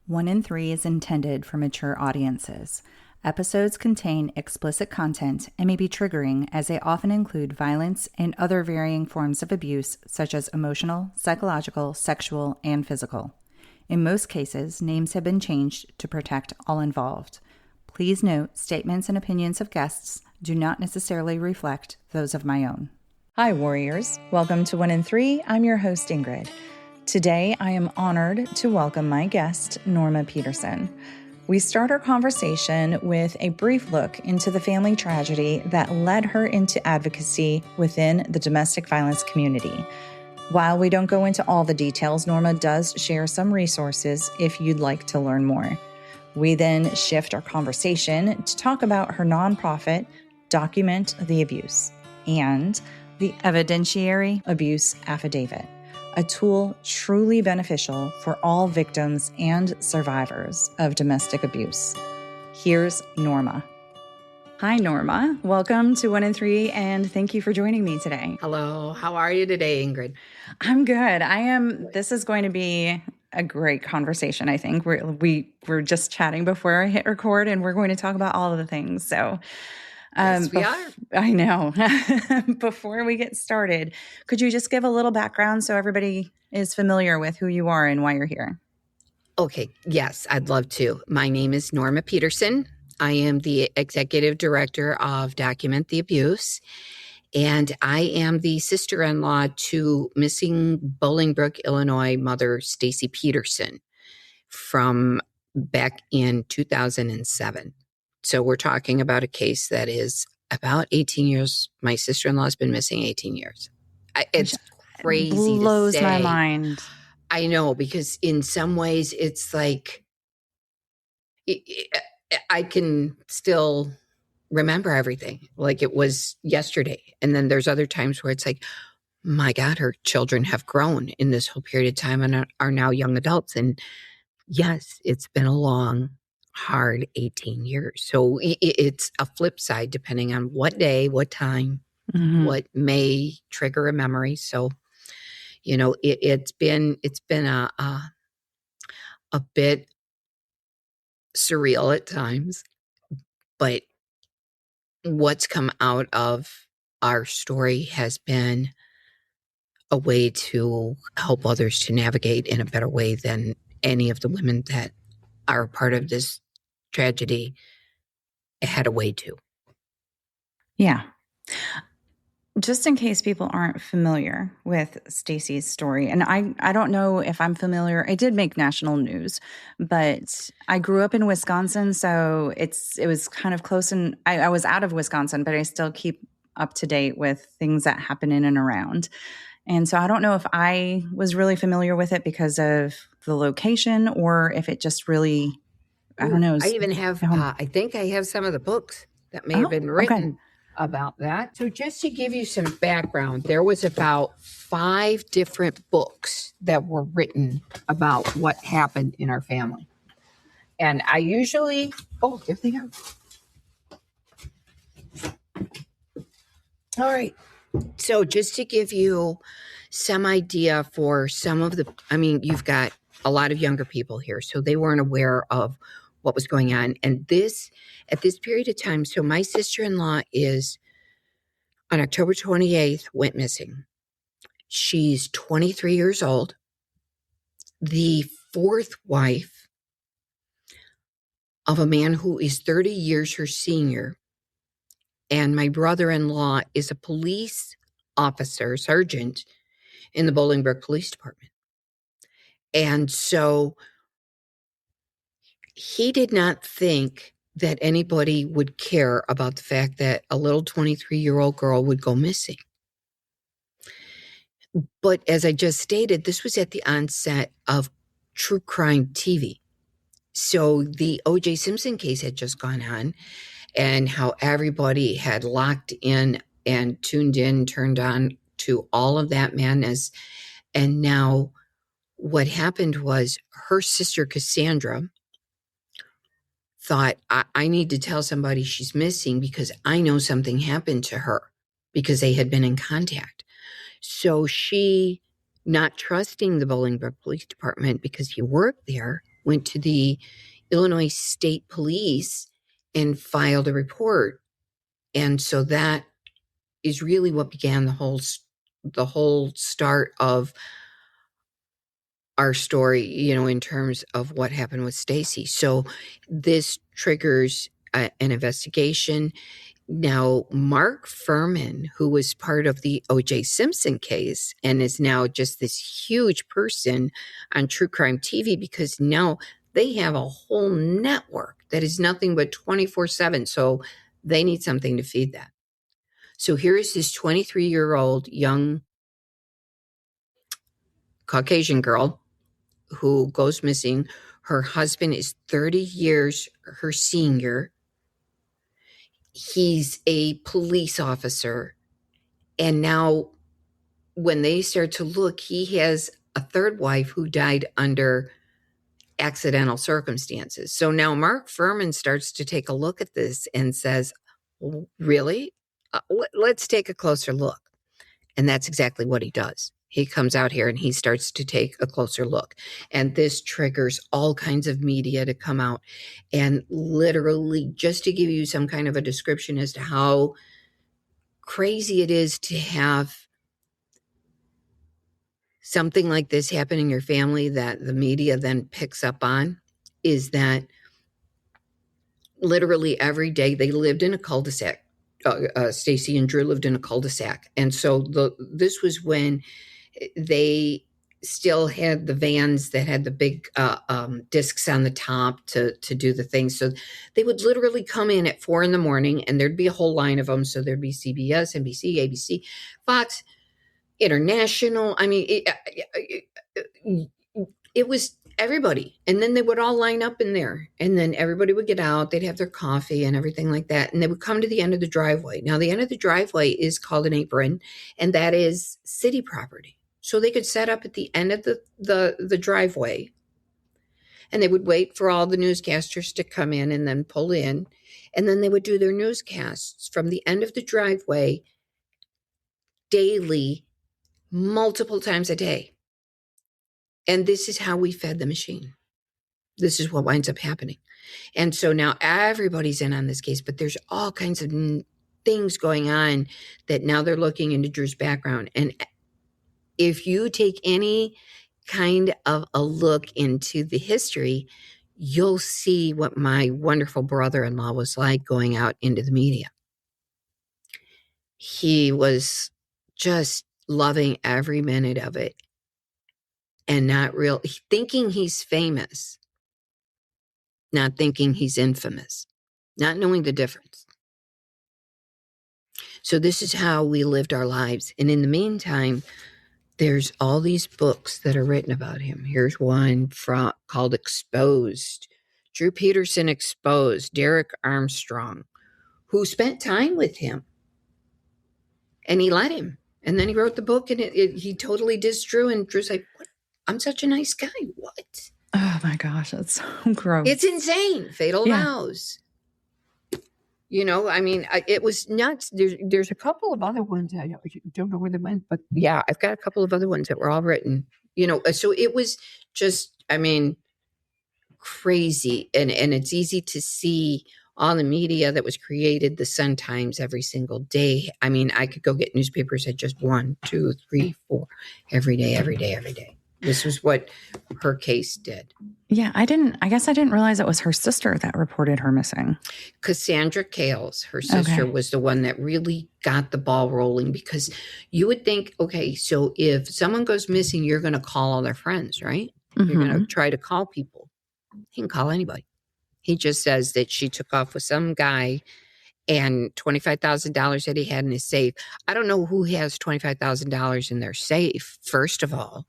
1 in 3 is intended for mature audiences. Episodes contain explicit content and may be triggering as they often include violence and other varying forms of abuse such as emotional, psychological, sexual, and physical. In most cases, names have been changed to protect all involved. Please note, statements and opinions of guests do not necessarily reflect those of my own. Hi, warriors. Welcome to 1 in 3. I'm your host, Ingrid. Today, I am honored to welcome my guest, Norma Peterson. We start our conversation with a brief look into the family tragedy that led her into advocacy within the domestic violence community. While we don't go into all the details, Norma does share some resources if you'd like to learn more. We then shift our conversation to talk about her nonprofit, Document the Abuse, and the Evidentiary Abuse Affidavit, a tool truly beneficial for all victims and survivors of domestic abuse. Here's Norma. Hi, Norma. Welcome to 1 in 3, and thank you for joining me today. Hello. How are you today, Ingrid? I'm good. This is going to be a great conversation, I think. We're just chatting before I hit record, and we're going to talk about all of the things. So Yes, we are. I know. Before we get started, could you just give a little background so everybody is familiar with who you are and why you're here? Okay. Yes, I'd love to. My name is Norma Peterson. I am the executive director of Document the Abuse, and I am the sister-in-law to missing Bolingbrook, Illinois mother Stacy Peterson from back in 2007. So we're talking about a case that is about 18 years. My sister-in-law has been missing 18 years. It's crazy to say. Blows my mind. I know, because in some ways it's like I can still remember everything like it was yesterday. And then there's other times where it's like, my God, her children have grown in this whole period of time and are now young adults. And yes, it's been a long, hard 18 years. So it's a flip side depending on what day, what time, what may trigger a memory. So, you know, it's been a bit surreal at times, but what's come out of our story has been a way to help others to navigate in a better way than any of the women that are a part of this tragedy had a way to. Yeah. Just in case people aren't familiar with Stacy's story, and I don't know if I'm familiar. I did make national news, but I grew up in Wisconsin, so it was kind of close, and I was out of Wisconsin, but I still keep up to date with things that happen in and around. And so I don't know if I was really familiar with it because of the location or if it just really, I don't know. I even have, I think I have some of the books that may have been written about that. So just to give you some background, there was about 5 different books that were written about what happened in our family. And I usually, here they are. All right. So just to give you some idea for some of you've got a lot of younger people here, so they weren't aware of what was going on. And at this period of time, so my sister-in-law is on October 28th, went missing. She's 23 years old, the 4th wife of a man who is 30 years her senior. And my brother-in-law is a police officer, sergeant in the Bolingbrook Police Department. And so he did not think that anybody would care about the fact that a little 23-year-old girl would go missing. But as I just stated, this was at the onset of true crime TV. So the O.J. Simpson case had just gone on, and how everybody had locked in and tuned in, turned on to all of that madness. And now what happened was her sister Cassandra thought, I need to tell somebody she's missing because I know something happened to her, because they had been in contact. So she, not trusting the Bolingbrook Police Department because he worked there, went to the Illinois State Police and filed a report. And so that is really what began the whole start of our story, in terms of what happened with Stacy. So this triggers an investigation. Now, Mark Furman, who was part of the O.J. Simpson case and is now just this huge person on true crime TV, because now they have a whole network that is nothing but 24/7. So they need something to feed that. So here is this 23-year-old young Caucasian girl who goes missing. Her husband is 30 years her senior. He's a police officer. And now when they start to look, he has a third wife who died under accidental circumstances. So now Mark Furman starts to take a look at this and says, really? Let's take a closer look. And that's exactly what he does. He comes out here and he starts to take a closer look. And this triggers all kinds of media to come out. And literally, just to give you some kind of a description as to how crazy it is to have something like this happen in your family that the media then picks up on, is that literally every day they lived in a cul-de-sac. Stacy and Drew lived in a cul-de-sac. And so this was when they still had the vans that had the big discs on the top to do the things. So they would literally come in at 4 a.m. and there'd be a whole line of them. So there'd be CBS, NBC, ABC, Fox, International. I mean, it was everybody. And then they would all line up in there. And then everybody would get out. They'd have their coffee and everything like that. And they would come to the end of the driveway. Now, the end of the driveway is called an apron, and that is city property. So they could set up at the end of the driveway, and they would wait for all the newscasters to come in and then pull in. And then they would do their newscasts from the end of the driveway daily, multiple times a day. And this is how we fed the machine. This is what winds up happening. And so now everybody's in on this case, but there's all kinds of things going on that now they're looking into Drew's background. And if you take any kind of a look into the history, you'll see what my wonderful brother-in-law was like going out into the media. He was just loving every minute of it and not thinking he's famous, not thinking he's infamous, not knowing the difference. So this is how we lived our lives. And in the meantime, there's all these books that are written about him. Here's one called Exposed. Drew Peterson Exposed, Derek Armstrong, who spent time with him. And he let him. And then he wrote the book, and he totally dissed Drew. And Drew's like, what? I'm such a nice guy. What? Oh, my gosh. That's so gross. It's insane. Fatal Vows. I mean, it was nuts. There's a couple of other ones. I don't know where they went, but yeah, I've got a couple of other ones that were all written, so it was just, I mean, crazy. And it's easy to see all the media that was created, the Sun Times, every single day. I mean, I could go get newspapers at just 1, 2, 3, 4, every day. This was what her case did. Yeah, I guess I didn't realize it was her sister that reported her missing. Cassandra Kales, her sister, was the one that really got the ball rolling, because you would think, okay, so if someone goes missing, you're going to call all their friends, right? Mm-hmm. You're going to try to call people. He can call anybody. He just says that she took off with some guy and $25,000 that he had in his safe. I don't know who has $25,000 in their safe, first of all.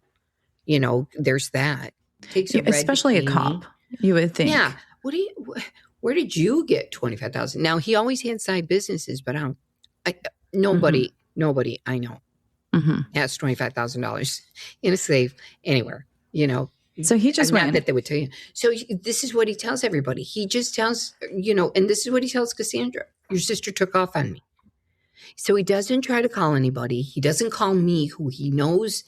There's that. Takes especially a cop, you would think. Yeah. Where did you get $25,000? Now, he always had side businesses, but nobody I know has $25,000 in a safe anywhere, So he just went. Not that they would tell you. So this is what he tells everybody. He just tells, and this is what he tells Cassandra. Your sister took off on me. So he doesn't try to call anybody. He doesn't call me, who he knows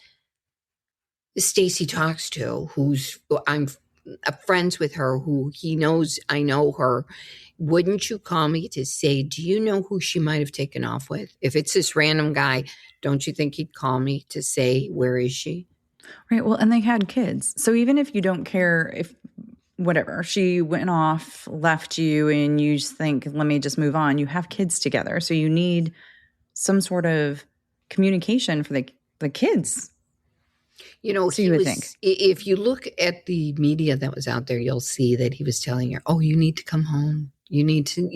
Stacy talks to, I'm friends with her who he knows I know her. Wouldn't you call me to say, do you know who she might have taken off with? If it's this random guy, don't you think he'd call me to say, where is she? Right. Well, and they had kids. So even if you don't care if whatever, she went off, left you, and you just think, let me just move on, you have kids together. So you need some sort of communication for the kids. You know, so you would think. If you look at the media that was out there, you'll see that he was telling her, oh, you need to come home. You need to,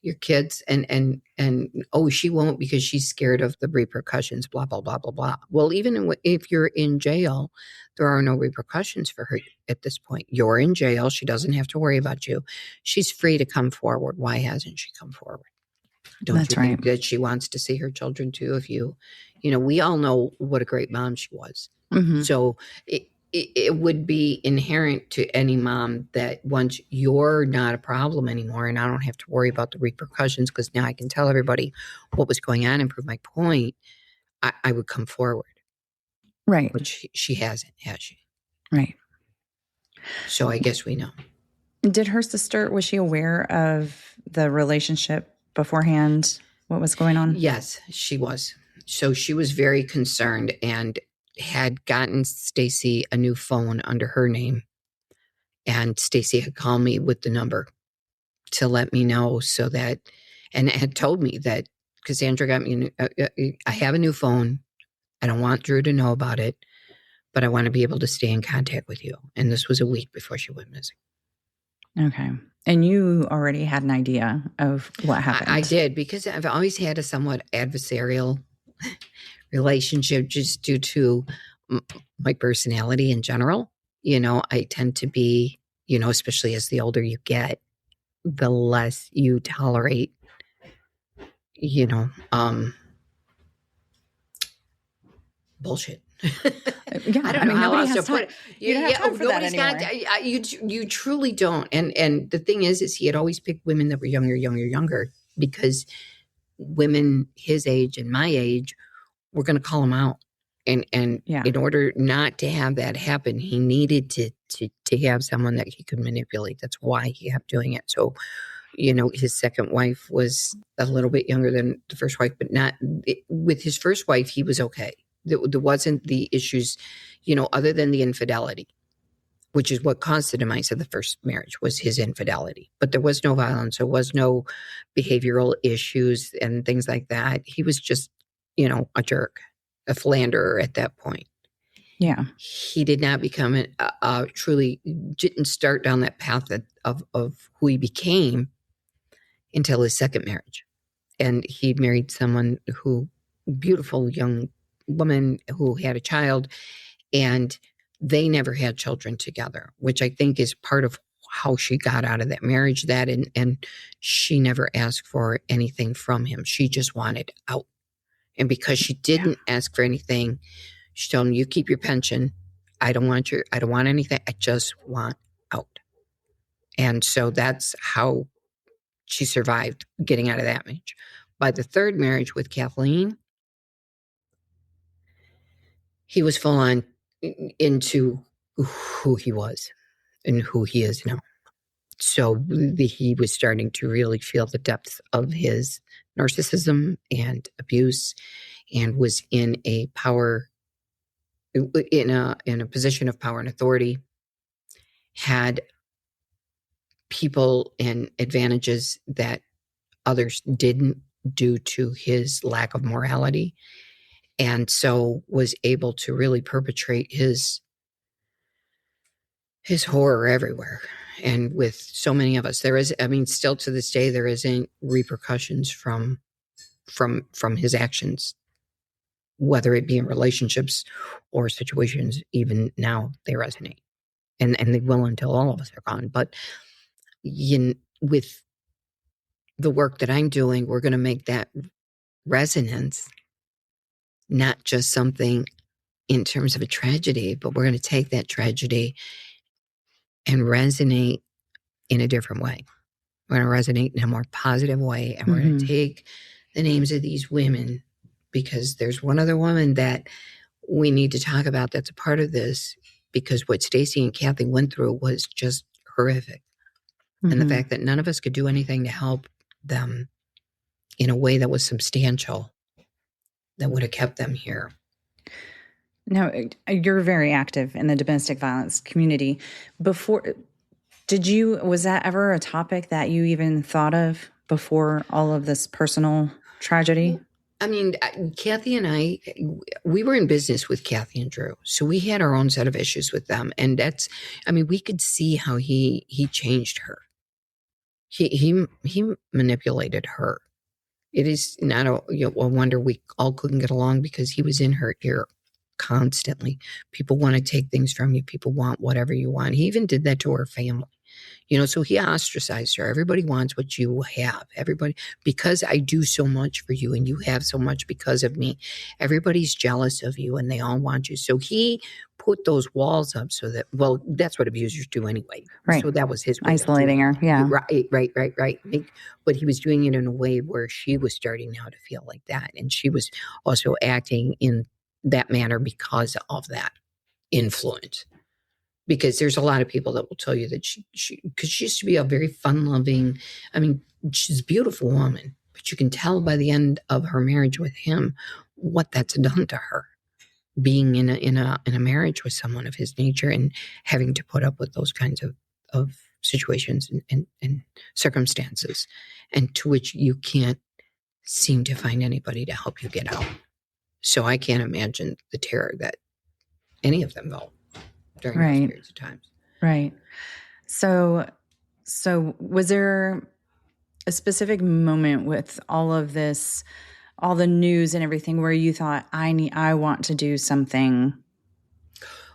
your kids and oh, she won't because she's scared of the repercussions, blah, blah, blah, blah, blah. Well, even if you're in jail, there are no repercussions for her at this point. You're in jail. She doesn't have to worry about you. She's free to come forward. Why hasn't she come forward? Don't That's you think right. that she wants to see her children too? If we all know what a great mom she was. Mm-hmm. So it would be inherent to any mom that once you're not a problem anymore and I don't have to worry about the repercussions because now I can tell everybody what was going on and prove my point, I would come forward. Right. But she hasn't, has she? Right. So I guess we know. Did her sister, was she aware of the relationship beforehand? What was going on? Yes, she was. So she was very concerned and had gotten Stacy a new phone under her name. And Stacy had called me with the number to let me know so that, and had told me that Cassandra got me, I have a new phone. I don't want Drew to know about it, but I want to be able to stay in contact with you. And this was a week before she went missing. Okay. And you already had an idea of what happened. I did, because I've always had a somewhat adversarial relationship just due to my personality in general. I tend to be, especially as the older you get, the less you tolerate, bullshit. Yeah, I don't know how else to put it. You don't have time for that anymore. You truly don't. And the thing is he had always picked women that were younger, because women his age and my age were going to call him out. And in order not to have that happen, he needed to have someone that he could manipulate. That's why he kept doing it. So, his second wife was a little bit younger than the first wife, but not with his first wife. He was okay. There wasn't the issues, other than the infidelity, which is what caused the demise of the first marriage, was his infidelity. But there was no violence. There was no behavioral issues and things like that. He was just, a jerk, a philanderer at that point. Yeah. He did not become truly, didn't start down that path of who he became until his second marriage. And he married someone beautiful young woman who had a child, and they never had children together, which I think is part of how she got out of that marriage. And she never asked for anything from him. She just wanted out. And because she didn't ask for anything, she told him, you keep your pension. I don't want anything. I just want out. And so that's how she survived getting out of that marriage. By the third marriage with Kathleen, he was full on into who he was and who he is now. So he was starting to really feel the depth of his narcissism and abuse, and was in a position of power and authority, had people and advantages that others didn't due to his lack of morality. And so was able to really perpetrate his horror everywhere. And with so many of us, still to this day, there isn't repercussions from his actions, whether it be in relationships or situations. Even now, they resonate, and they will until all of us are gone. But with the work that I'm doing, we're going to make that resonance not just something in terms of a tragedy, but we're going to take that tragedy and resonate in a different way. We're going to resonate in a more positive way. And we're going to take the names of these women, because there's one other woman that we need to talk about that's a part of this. because what Stacy and Kathy went through was just horrific. And the fact that none of us could do anything to help them in a way that was substantial, that would have kept them here. Now, you're very active in the domestic violence community. Was that ever a topic that you even thought of before all of this personal tragedy? I mean, Kathy and I, we were in business with Kathy and Drew, so we had our own set of issues with them. And we could see how he changed her. He manipulated her. It is not a wonder we all couldn't get along, because he was in her ear constantly. People want to take things from you. People want whatever you want. He even did that to her family. So he ostracized her. Everybody wants what you have. Everybody, because I do so much for you and you have so much because of me, everybody's jealous of you and they all want you. So he put those walls up so that, that's what abusers do anyway. Right. So that was his way isolating her. Yeah. Right. But he was doing it in a way where she was starting now to feel like that. And she was also acting in that manner because of that influence. Because there's a lot of people that will tell you that because she used to be a very fun-loving, she's a beautiful woman, but you can tell by the end of her marriage with him what that's done to her, being in a marriage with someone of his nature and having to put up with those kinds of situations and circumstances, and to which you can't seem to find anybody to help you get out. So I can't imagine the terror that any of them felt during those periods of time. Right. So was there a specific moment with all of this, all the news and everything, where you thought, I want to do something?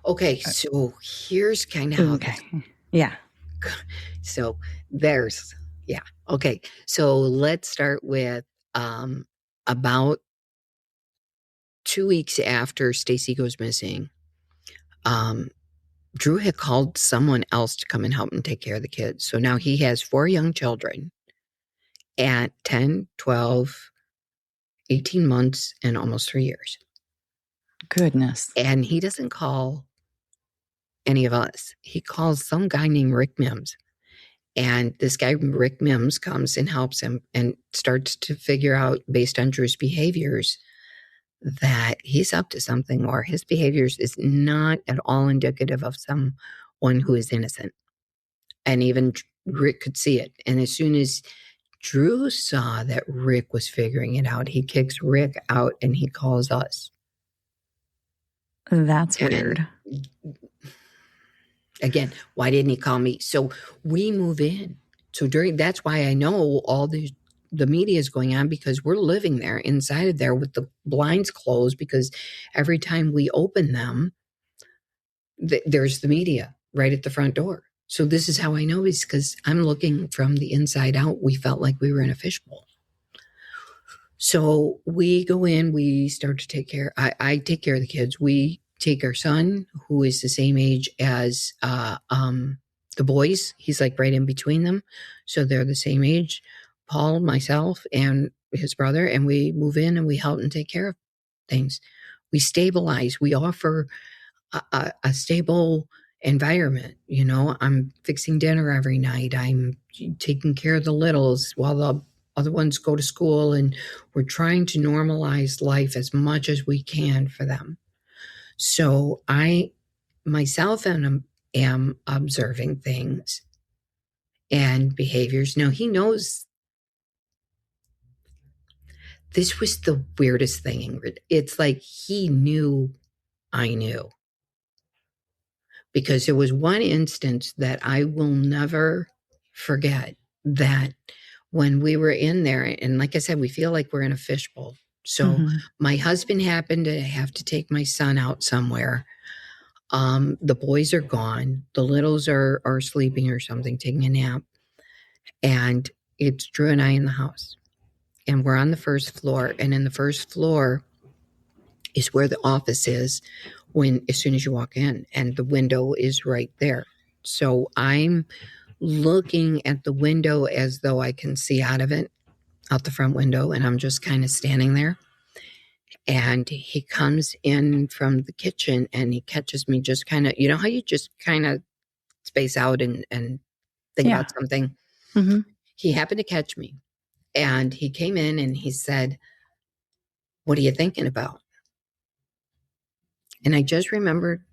Okay, so here's kind of how yeah. So okay. So let's start with about 2 weeks after Stacy goes missing. Drew had called someone else to come and help him take care of the kids. So now he has 4 young children at 10, 12, 18 months, and almost 3 years. Goodness. And he doesn't call any of us. He calls some guy named Rick Mims. And this guy, Rick Mims, comes and helps him and starts to figure out, based on Drew's behaviors, that he's up to something, or his behaviors is not at all indicative of someone who is innocent. And even Rick could see it. And as soon as Drew saw that Rick was figuring it out, he kicks Rick out and he calls us. That's weird. Again, why didn't he call me? So we move in. So that's why I know all the media is going on, because we're living there, inside of there, with the blinds closed, because every time we open them, there's the media right at the front door. So this is how I know, is because I'm looking from the inside out. We felt like we were in a fishbowl. So we go in, we start to take care. I take care of the kids. We take our son, who is the same age as the boys. He's like right in between them. So they're the same age. Paul, myself, and his brother, and we move in and we help and take care of things. We stabilize. We offer a stable environment. I'm fixing dinner every night. I'm taking care of the littles while the other ones go to school, and we're trying to normalize life as much as we can for them. So I myself am observing things and behaviors. Now, he knows. This was the weirdest thing, Ingrid. It's like he knew I knew. Because there was one instance that I will never forget, that when we were in there, and like I said, we feel like we're in a fishbowl. So my husband happened to have to take my son out somewhere. The boys are gone. The littles are sleeping or something, taking a nap. And it's Drew and I in the house. And we're on the first floor. And in the first floor is where the office is as soon as you walk in. And the window is right there. So I'm looking at the window as though I can see out of it, out the front window. And I'm just kind of standing there. And he comes in from the kitchen and he catches me just kind of, how you just kind of space out and think about something. Mm-hmm. He happened to catch me, and he came in and he said, "What are you thinking about?" And I just remember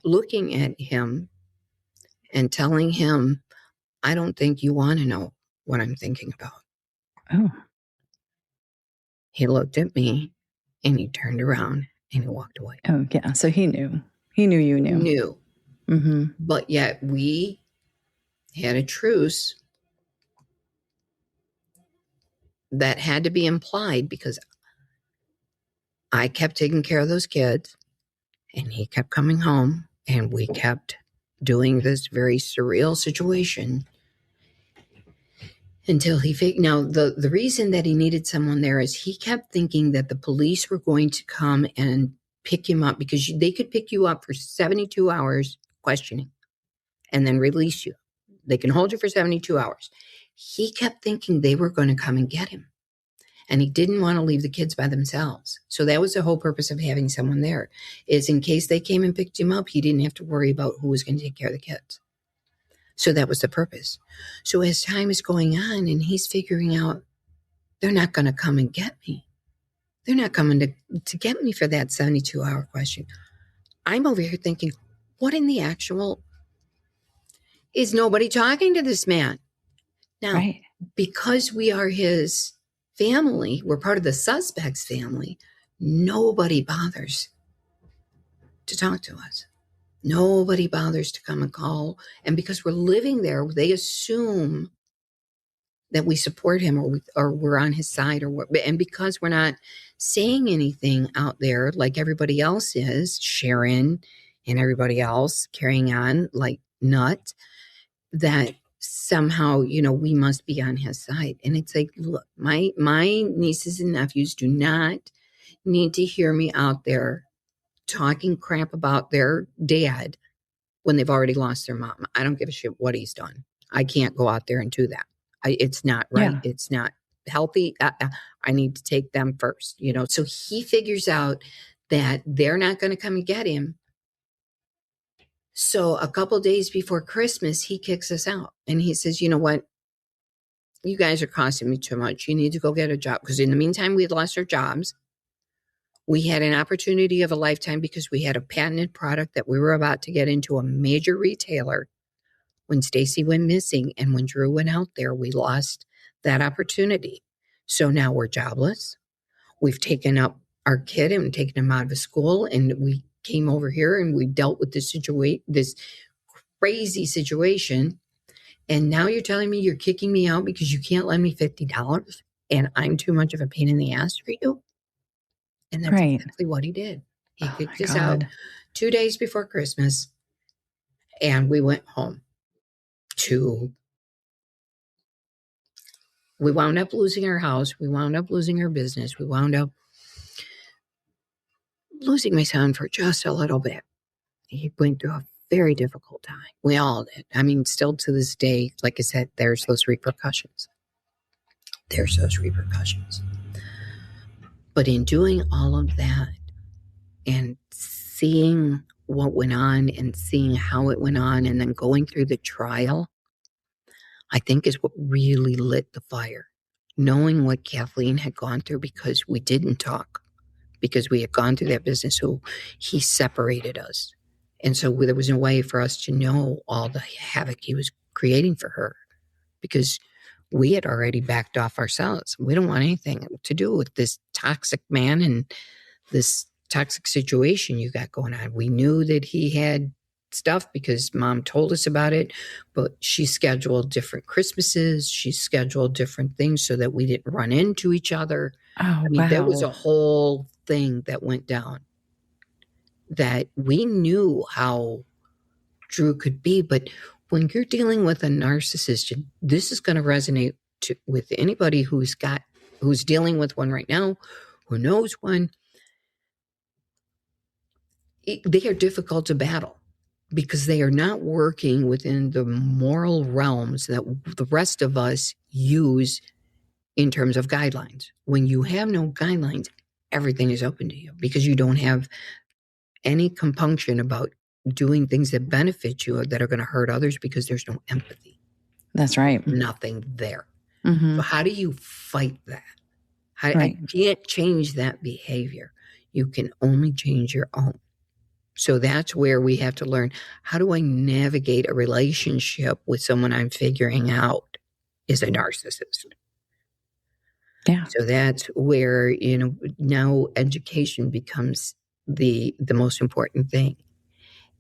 looking at him and telling him, "I don't think you want to know what I'm thinking about." Oh. He looked at me and he turned around and he walked away. Oh, yeah. So he knew. He knew you knew. Knew. Mm-hmm. But yet we had a truce that had to be implied because I kept taking care of those kids and he kept coming home and we kept doing this very surreal situation until now the reason that he needed someone there is he kept thinking that the police were going to come and pick him up because they could pick you up for 72 hours questioning and then release you. They can hold you for 72 hours. He kept thinking they were going to come and get him. And he didn't want to leave the kids by themselves. So that was the whole purpose of having someone there, is in case they came and picked him up, he didn't have to worry about who was going to take care of the kids. So that was the purpose. So as time is going on and he's figuring out, they're not going to come and get me. They're not coming to get me for that 72-hour question. I'm over here thinking, what in the actual is nobody talking to this man? Now, because we are his family, we're part of the suspect's family, nobody bothers to talk to us. Nobody bothers to come and call. And because we're living there, they assume that we support him or we're on his side and because we're not saying anything out there like everybody else is, Sharon and everybody else carrying on like nuts, that somehow, we must be on his side. And it's like, look, my nieces and nephews do not need to hear me out there talking crap about their dad when they've already lost their mom. I don't give a shit what he's done. I can't go out there and do that. It's not right. Yeah. It's not healthy. I need to take them first, So he figures out that they're not going to come and get him. So a couple days before Christmas, he kicks us out and he says, "You know what? You guys are costing me too much. You need to go get a job." Because in the meantime, we had lost our jobs. We had an opportunity of a lifetime because we had a patented product that we were about to get into a major retailer. When Stacy went missing and when Drew went out there, we lost that opportunity. So now we're jobless. We've taken up our kid and taken him out of school, and we came over here and we dealt with this crazy situation. And now you're telling me you're kicking me out because you can't lend me $50 and I'm too much of a pain in the ass for you. And that's exactly what he did. He kicked us out 2 days before Christmas. And we went home we wound up losing our house. We wound up losing our business. We wound up losing my son for just a little bit. He went through a very difficult time. We all did. I mean, still to this day, like I said, there's those repercussions. But in doing all of that and seeing what went on and seeing how it went on and then going through the trial, I think is what really lit the fire. Knowing what Kathleen had gone through because we didn't talk, because we had gone through that business. So he separated us. And so there was no way for us to know all the havoc he was creating for her because we had already backed off ourselves. We don't want anything to do with this toxic man and this toxic situation you got going on. We knew that he had stuff because Mom told us about it, but she scheduled different Christmases. She scheduled different things so that we didn't run into each other. There was a whole thing that went down that we knew how Drew could be. But when you're dealing with a narcissist, this is going to resonate with anybody who's dealing with one right now, who knows one. They are difficult to battle because they are not working within the moral realms that the rest of us use in terms of guidelines. When you have no guidelines, everything is open to you because you don't have any compunction about doing things that benefit you or that are going to hurt others because there's no empathy. That's right. Nothing there. Mm-hmm. So how do you fight that? Right. I can't change that behavior. You can only change your own. So that's where we have to learn, how do I navigate a relationship with someone I'm figuring out is a narcissist? Yeah. So that's where, now education becomes the most important thing.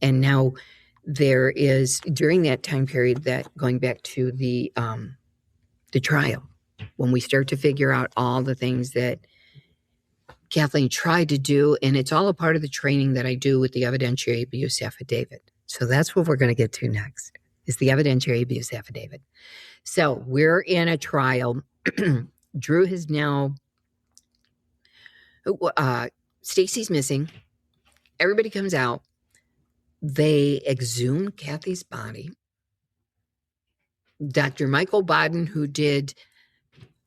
And now there is, during that time period, that going back to the trial, when we start to figure out all the things that Kathleen tried to do, and it's all a part of the training that I do with the evidentiary abuse affidavit. So that's what we're going to get to next, is the evidentiary abuse affidavit. So we're in a trial. Drew has now, Stacy's missing. Everybody comes out. They exhume Kathy's body. Dr. Michael Baden, who did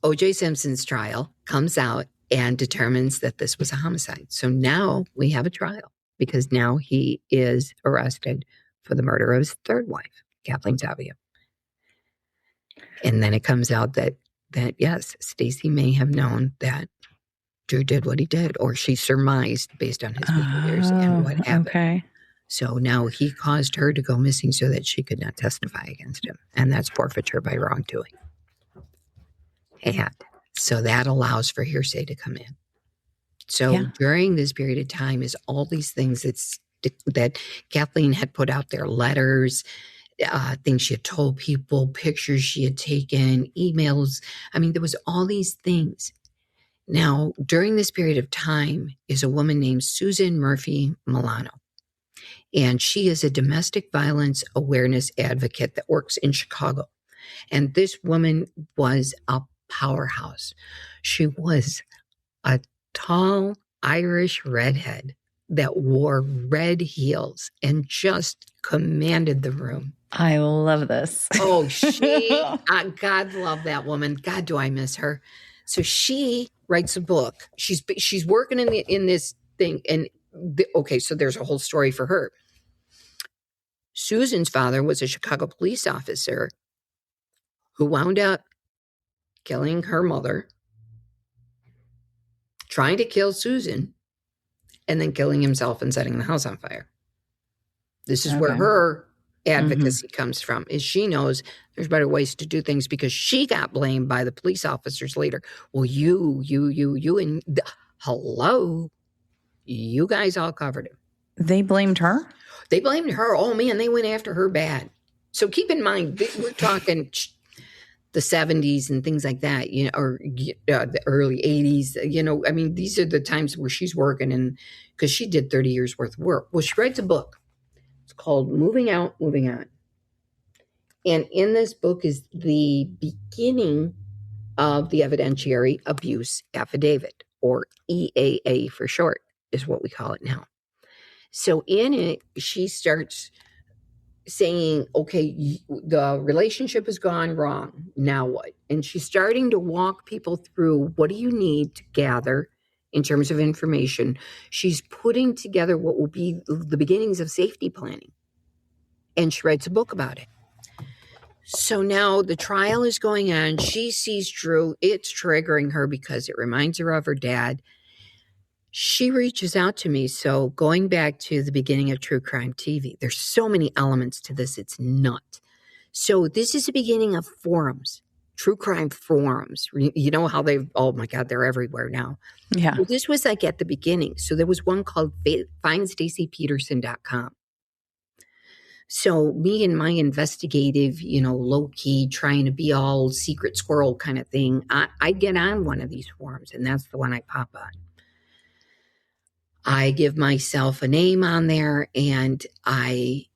O.J. Simpson's trial, comes out and determines that this was a homicide. So now we have a trial because now he is arrested for the murder of his third wife, Kathleen Tavia. And then it comes out that yes, Stacy may have known that Drew did what he did, or she surmised based on his behaviors and what happened. Okay. So now he caused her to go missing so that she could not testify against him. And that's forfeiture by wrongdoing. And so that allows for hearsay to come in. So during this period of time is all these things that Kathleen had put out there, letters, things she had told people, pictures she had taken, emails. I mean, there was all these things. Now, during this period of time is a woman named Susan Murphy Milano. And she is a domestic violence awareness advocate that works in Chicago. And this woman was a powerhouse. She was a tall Irish redhead that wore red heels and just commanded the room. I love this. Oh, God love that woman. God, do I miss her. So she writes a book. She's working in this thing. And so there's a whole story for her. Susan's father was a Chicago police officer who wound up killing her mother, trying to kill Susan, and then killing himself and setting the house on fire. This is where her advocacy comes from, is she knows there's better ways to do things because she got blamed by the police officers later. Well, you, and hello, you guys all covered him. They blamed her? They blamed her. Oh, man, they went after her bad. So keep in mind, we're talking the 70s and things like that, or the early 80s. I mean, these are the times where she's working, and because she did 30 years worth of work. Well, she writes a book. It's called Moving Out, Moving On. And in this book is the beginning of the evidentiary abuse affidavit, or EAA for short, is what we call it now. So in it, she starts saying, okay, the relationship has gone wrong. Now what? And she's starting to walk people through, what do you need to gather in terms of information? She's putting together what will be the beginnings of safety planning. And she writes a book about it. So now the trial is going on. She sees Drew. It's triggering her because it reminds her of her dad. She reaches out to me. So going back to the beginning of True Crime TV, there's so many elements to this. It's nuts. So this is the beginning of forums, true crime forums. You know how oh my God, they're everywhere now. Yeah. Well, this was like at the beginning. So there was one called findstacypeterson.com. So me and my investigative, low key, trying to be all secret squirrel kind of thing, I get on one of these forums, and that's the one I pop on. I give myself a name on there, and I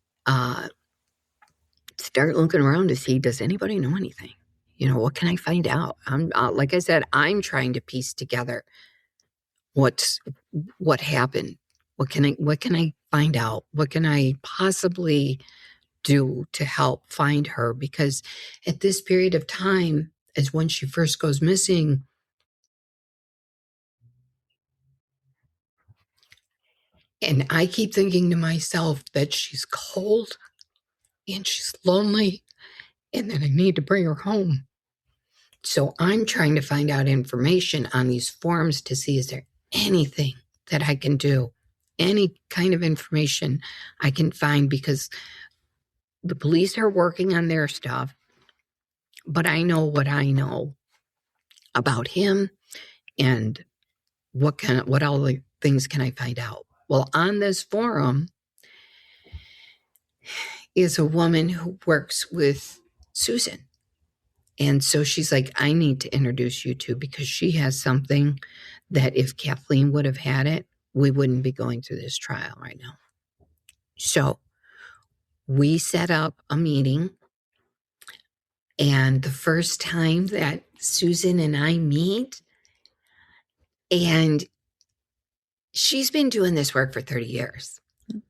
start looking around to see, does anybody know anything? What can I find out? I'm like I said, I'm trying to piece together what happened. What can I find out? What can I possibly do to help find her? Because at this period of time, as when she first goes missing, And I keep thinking to myself that she's cold and she's lonely and that I need to bring her home. So I'm trying to find out information on these forums to see, is there anything that I can do, any kind of information I can find, because the police are working on their stuff, but I know what I know about him and what all the things can I find out? Well, on this forum is a woman who works with Susan. And so she's like, I need to introduce you to, because she has something that if Kathleen would have had it, we wouldn't be going through this trial right now. So we set up a meeting. And the first time that Susan and I meet, and she's been doing this work for 30 years.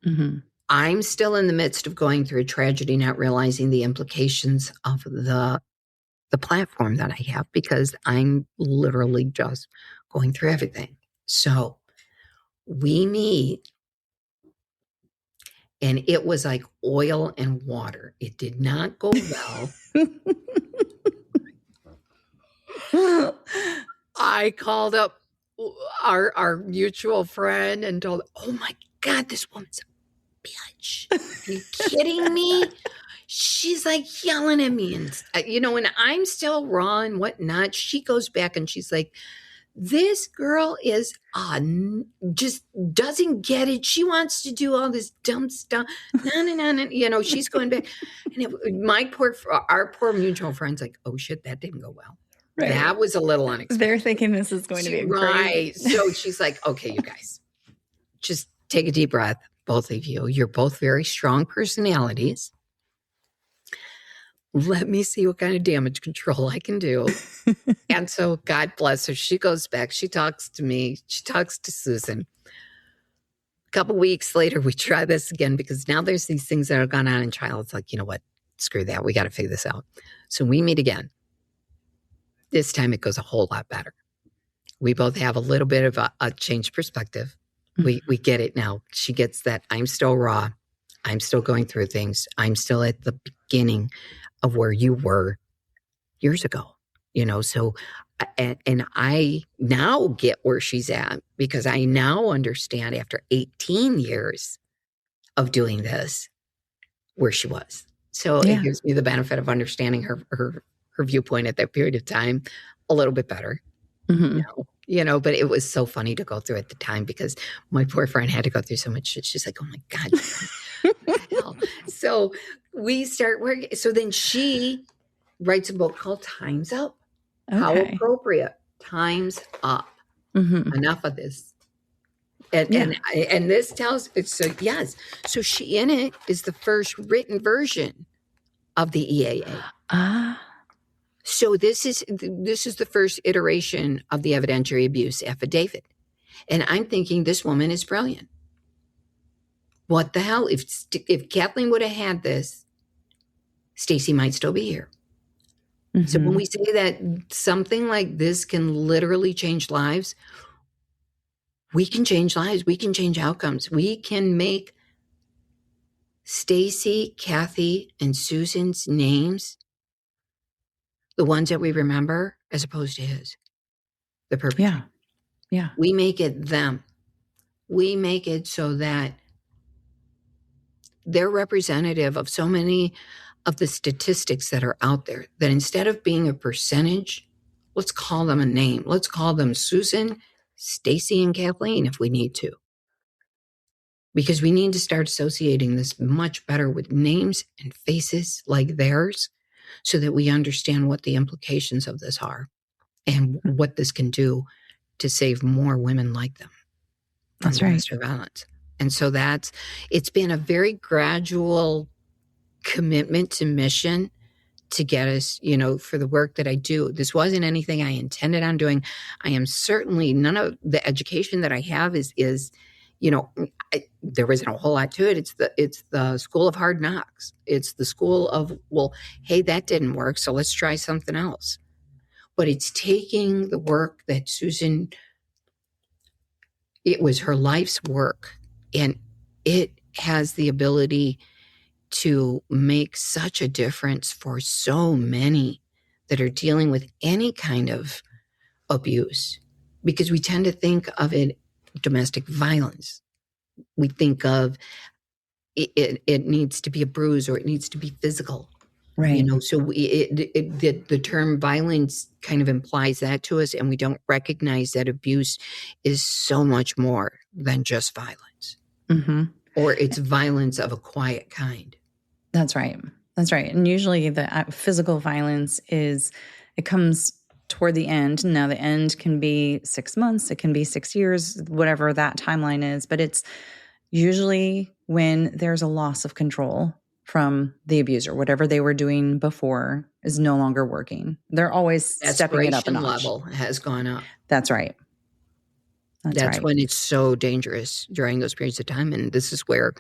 Mm-hmm. I'm still in the midst of going through a tragedy, not realizing the implications of the platform that I have, because I'm literally just going through everything. So we meet, and it was like oil and water. It did not go well. I called up our mutual friend and told, oh my God, this woman's a bitch. Are you kidding me? She's like yelling at me, and and I'm still raw and whatnot. She goes back and she's like, this girl is just doesn't get it. She wants to do all this dumb stuff. No. She's going back. And our poor mutual friend's like, oh shit, that didn't go well. Right. That was a little unexpected. They're thinking this is going to be right. So she's like, okay, you guys, just take a deep breath. Both of you, you're both very strong personalities. Let me see what kind of damage control I can do. And so God bless her. She goes back. She talks to me. She talks to Susan. A couple weeks later, we try this again, because now there's these things that have gone on in trial. It's like, you know what? Screw that. We got to figure this out. So we meet again. This time it goes a whole lot better. We both have a little bit of a changed perspective. Mm-hmm. We get it now. She gets that I'm still raw. I'm still going through things. I'm still at the beginning of where you were years ago, so, and I now get where she's at, because I now understand after 18 years of doing this where she was. So It gives me the benefit of understanding her viewpoint at that period of time a little bit better. Mm-hmm. But it was so funny to go through at the time, because my poor friend had to go through so much shit. She's like, oh my God, what the hell? So we start working. So then she writes a book called Time's Up. Okay. How appropriate. Time's up. Mm-hmm. Enough of this. And this tells, so yes. So she in it is the first written version of the EAA. So this is the first iteration of the evidentiary abuse affidavit. And I'm thinking, this woman is brilliant. What the hell? If Kathleen would have had this, Stacy might still be here. Mm-hmm. So when we say that something like this can literally change lives, we can change lives. We can change outcomes. We can make Stacy, Kathy, and Susan's names the ones that we remember, as opposed to his, the perpetrator. Yeah. We make it them. We make it so that they're representative of so many of the statistics that are out there, that instead of being a percentage, let's call them a name. Let's call them Susan, Stacy, and Kathleen if we need to. Because we need to start associating this much better with names and faces like theirs, so that we understand what the implications of this are and what this can do to save more women like them. That's right. Domestic violence. And so it's been a very gradual commitment to mission to get us, for the work that I do. This wasn't anything I intended on doing. I am certainly, none of the education that I have is there isn't a whole lot to it. It's the school of hard knocks. It's the school of, well, hey, that didn't work, so let's try something else. But it's taking the work that Susan, it was her life's work, And it has the ability to make such a difference for so many that are dealing with any kind of abuse, because we tend to think of it domestic violence. We think of it needs to be a bruise or it needs to be physical. Right. So the term violence kind of implies that to us, and we don't recognize that abuse is so much more than just violence, or it's violence of a quiet kind. That's right. That's right. And usually the physical violence it comes toward the end. Now, the end can be 6 months, it can be 6 years, whatever that timeline is, but it's usually when there's a loss of control from the abuser. Whatever they were doing before is no longer working. They're always stepping it up a notch. Level has gone up. That's right. That's right. When it's so dangerous during those periods of time. And this is where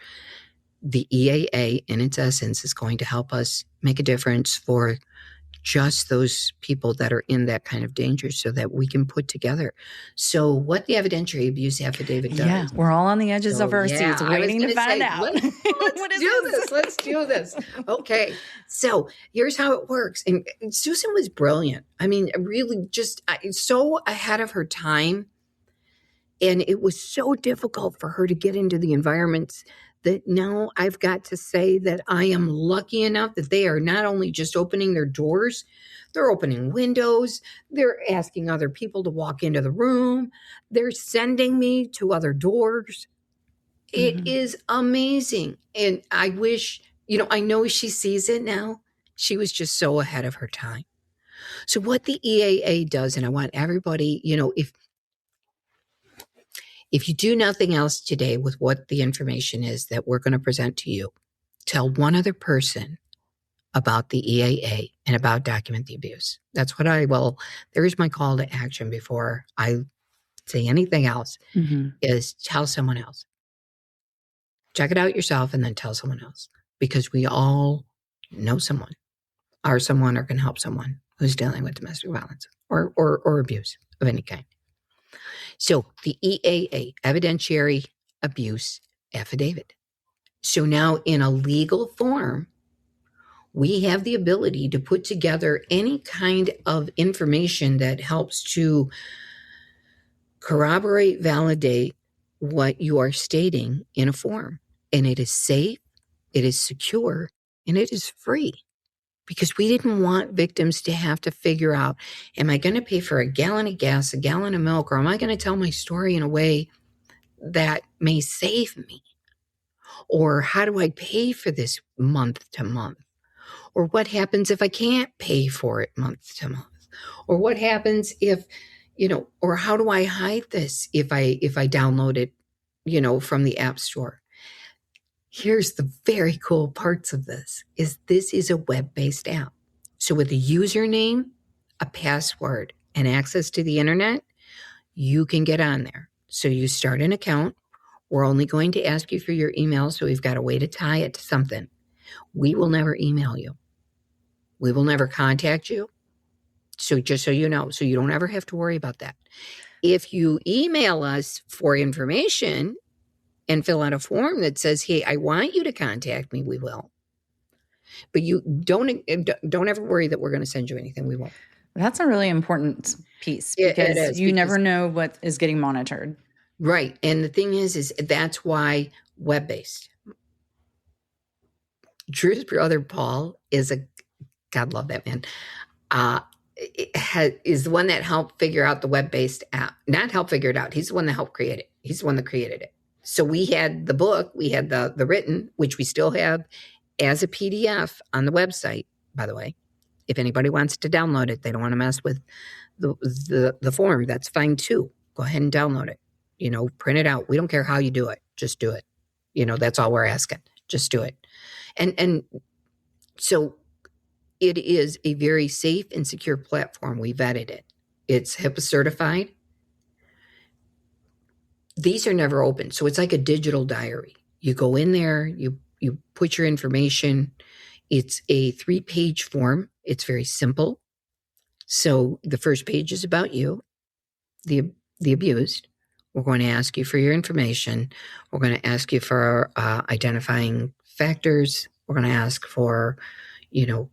the EAA, in its essence, is going to help us make a difference for just those people that are in that kind of danger, so that we can put together. So what the evidentiary abuse affidavit does. Yeah, we're all on the edges of our seats waiting to find out. Let's do this. Let's do this. Okay. So here's how it works. And Susan was brilliant. I mean, really just so ahead of her time. And it was so difficult for her to get into the environments that now I've got to say that I am lucky enough that they are not only just opening their doors, they're opening windows. They're asking other people to walk into the room. They're sending me to other doors. It is amazing. And I wish, I know she sees it now. She was just so ahead of her time. So what the EAA does, and I want everybody, if you do nothing else today with what the information is that we're going to present to you, tell one other person about the EAA and about document the abuse. That's what there's my call to action before I say anything else, is tell someone else. Check it out yourself and then tell someone else, because we all know someone, or can help someone who's dealing with domestic violence or abuse of any kind. So the EAA, evidentiary abuse affidavit. So now in a legal form, we have the ability to put together any kind of information that helps to corroborate, validate what you are stating in a form. And it is safe, it is secure, and it is free. Because we didn't want victims to have to figure out, am I going to pay for a gallon of gas, a gallon of milk, or am I going to tell my story in a way that may save me? Or how do I pay for this month to month? Or what happens if I can't pay for it month to month? Or what happens if, or how do I hide this if I download it, from the App Store? Here's the very cool parts of this is a web-based app. So with a username, a password, and access to the internet, you can get on there. So you start an account. We're only going to ask you for your email, so we've got a way to tie it to something. We will never email you. We will never contact you. So just so you know, so you don't ever have to worry about that. If you email us for information and fill out a form that says, hey, I want you to contact me, we will. But you don't ever worry that we're going to send you anything. We won't. That's a really important piece, because you never know what is getting monitored. Right. And the thing is that's why web-based. Drew's brother, Paul, God love that man, is the one that helped figure out the web-based app. Not help figure it out. He's the one that helped create it. He's the one that created it. So we had the book, we had the written, which we still have as a PDF on the website, by the way. If anybody wants to download it, they don't want to mess with the form, that's fine too. Go ahead and download it. Print it out. We don't care how you do it. Just do it. That's all we're asking. Just do it. And so it is a very safe and secure platform. We vetted it. It's HIPAA certified. These are never open. So it's like a digital diary. You go in there, you put your information. It's a 3-page form. It's very simple. So the first page is about you, the abused. We're going to ask you for your information. We're going to ask you for identifying factors. We're going to ask for,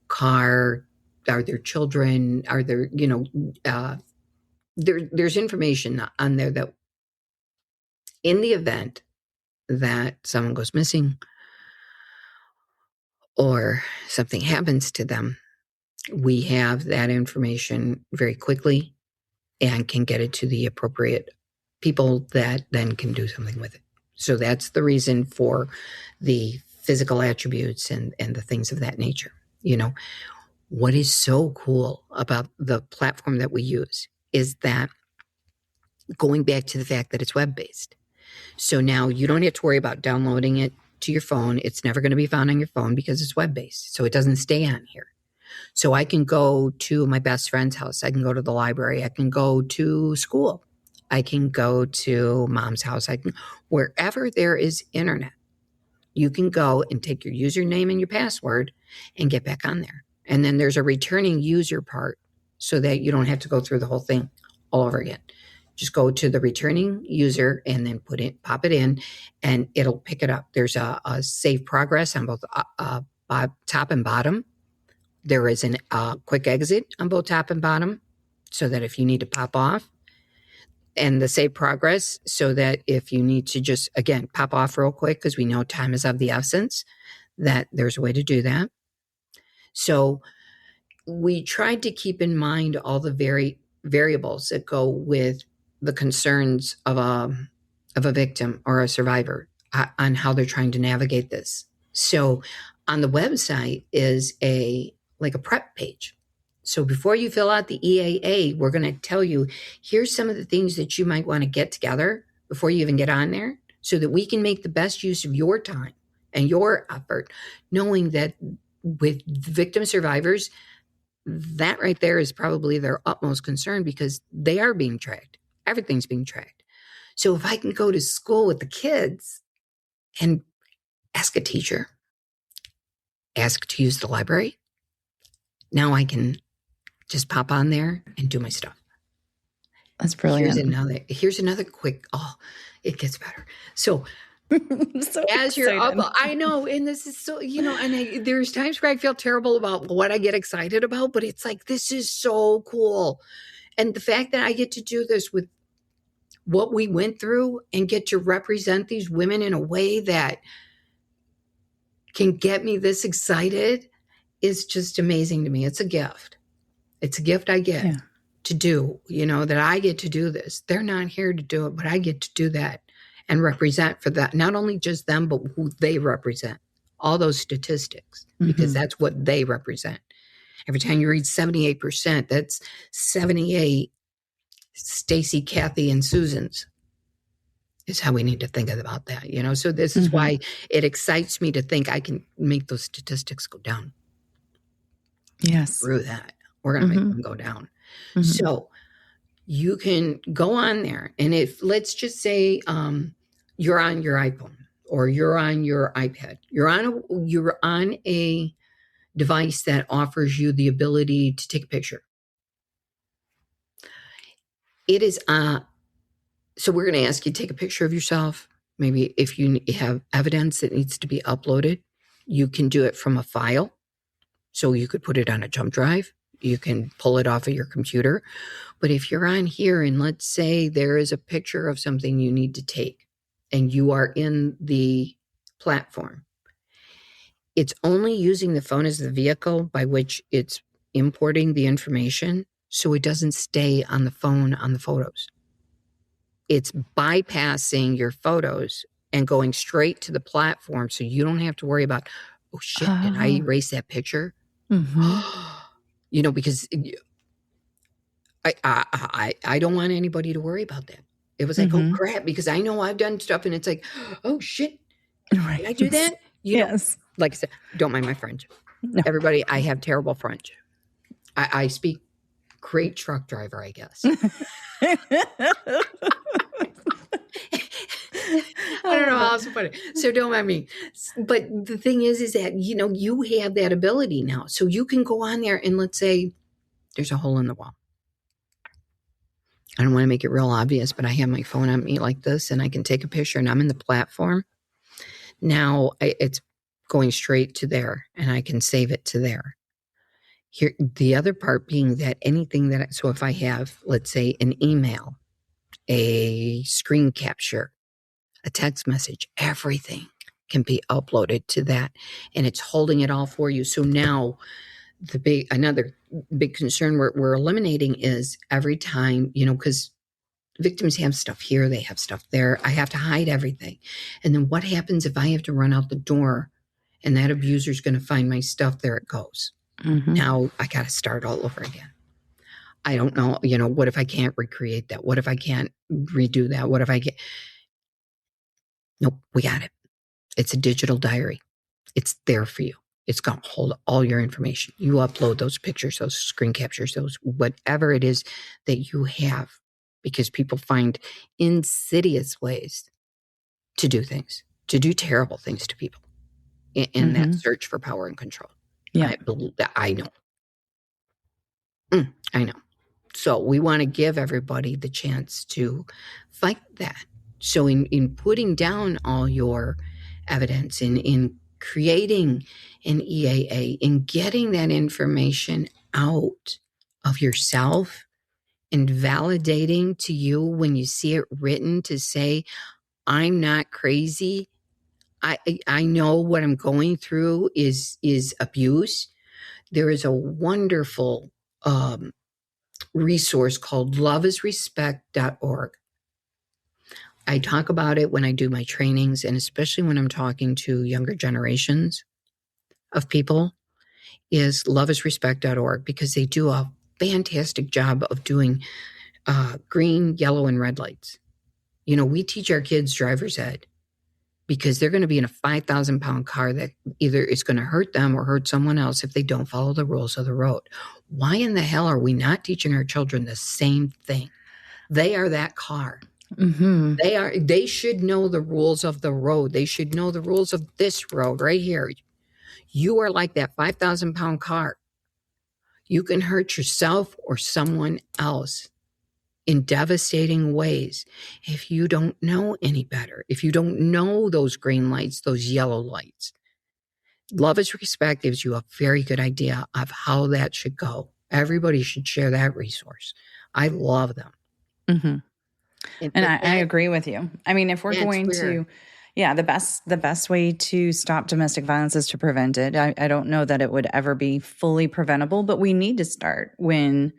car. Are there children? Are there, there's information on there that in the event that someone goes missing or something happens to them, we have that information very quickly and can get it to the appropriate people that then can do something with it. So that's the reason for the physical attributes and the things of that nature. What is so cool about the platform that we use is that, going back to the fact that it's web-based. So now you don't have to worry about downloading it to your phone. It's never going to be found on your phone because it's web-based. So it doesn't stay on here. So I can go to my best friend's house. I can go to the library. I can go to school. I can go to mom's house. Wherever there is internet, you can go and take your username and your password and get back on there. And then there's a returning user part so that you don't have to go through the whole thing all over again. Just go to the returning user and then pop it in, and it'll pick it up. There's a save progress on both top and bottom. There is a quick exit on both top and bottom, so that if you need to pop off, and the save progress so that if you need to just, again, pop off real quick, because we know time is of the essence, that there's a way to do that. So we tried to keep in mind all the variables that go with the concerns of a victim or a survivor on how they're trying to navigate this. So on the website is a prep page. So before you fill out the EAA, we're going to tell you, here's some of the things that you might want to get together before you even get on there, so that we can make the best use of your time and your effort, knowing that with victim survivors, that right there is probably their utmost concern, because they are being tracked. Everything's being tracked. So if I can go to school with the kids and ask a teacher, ask to use the library, now I can just pop on there and do my stuff. That's brilliant. Here's another quick, it gets better. So so as you're up, I know, and this is so, and there's times where I feel terrible about what I get excited about, but it's like, this is so cool. And the fact that I get to do this with what we went through and get to represent these women in a way that can get me this excited is just amazing to me. It's a gift. It's a gift I get to do, that I get to do this. They're not here to do it, but I get to do that and represent for that. Not only just them, but who they represent. All those statistics, because that's what they represent. Every time you read 78%, that's 78 Stacy, Kathy, and Susan's is how we need to think about that, So this is why it excites me to think I can make those statistics go down. Yes. Through that. We're going to make them go down. So you can go on there, and let's just say you're on your iPhone or you're on your iPad, you're on a device that offers you the ability to take a picture. It is so we're going to ask you to take a picture of yourself. Maybe if you have evidence that needs to be uploaded, you can do it from a file. So you could put it on a jump drive. You can pull it off of your computer. But if you're on here and let's say there is a picture of something you need to take and you are in the platform, it's only using the phone as the vehicle by which it's importing the information, so it doesn't stay on the phone on the photos. It's bypassing your photos and going straight to the platform, so you don't have to worry about, oh shit, did I erase that picture? Because I don't want anybody to worry about that. It was like, oh crap, because I know I've done stuff and it's like, oh shit, right. Did I do that? Yes. Like I said, don't mind my French. No. Everybody, I have terrible French. I speak great truck driver, I guess. I don't know how else to put it. So don't mind me. But the thing is that, you have that ability now. So you can go on there and let's say there's a hole in the wall. I don't want to make it real obvious, but I have my phone on me like this and I can take a picture and I'm in the platform. Now it's going straight to there and I can save it to there. Here, the other part being that anything that, so if I have, let's say, an email, a screen capture, a text message, everything can be uploaded to that and it's holding it all for you. So now another big concern we're eliminating is every time, because victims have stuff here, they have stuff there. I have to hide everything. And then what happens if I have to run out the door and that abuser's going to find my stuff? There it goes. Mm-hmm. Now I got to start all over again. I don't know, what if I can't recreate that? What if I can't redo that? What if I get... Nope, we got it. It's a digital diary. It's there for you. It's going to hold all your information. You upload those pictures, those screen captures, those whatever it is that you have, because people find insidious ways to do things, to do terrible things to people in that search for power and control. Yeah. I believe that. I know. I know. So we want to give everybody the chance to fight that. So in putting down all your evidence, in creating an EAA, in getting that information out of yourself and validating to you when you see it written to say, I'm not crazy. I know what I'm going through is abuse. There is a wonderful resource called loveisrespect.org. I talk about it when I do my trainings, and especially when I'm talking to younger generations of people, is loveisrespect.org, because they do a fantastic job of doing green, yellow, and red lights. We teach our kids driver's ed because they're going to be in a 5,000-pound car that either is going to hurt them or hurt someone else if they don't follow the rules of the road. Why in the hell are we not teaching our children the same thing? They are that car. Mm-hmm. They should know the rules of the road. They should know the rules of this road right here. You are like that 5,000-pound car. You can hurt yourself or someone else in devastating ways if you don't know any better, if you don't know those green lights, those yellow lights. Love is Respect gives you a very good idea of how that should go. Everybody should share that resource. I love them. Mm-hmm. And I agree with you. I mean, if we're going to, the best way to stop domestic violence is to prevent it. I don't know that it would ever be fully preventable, but we need to start when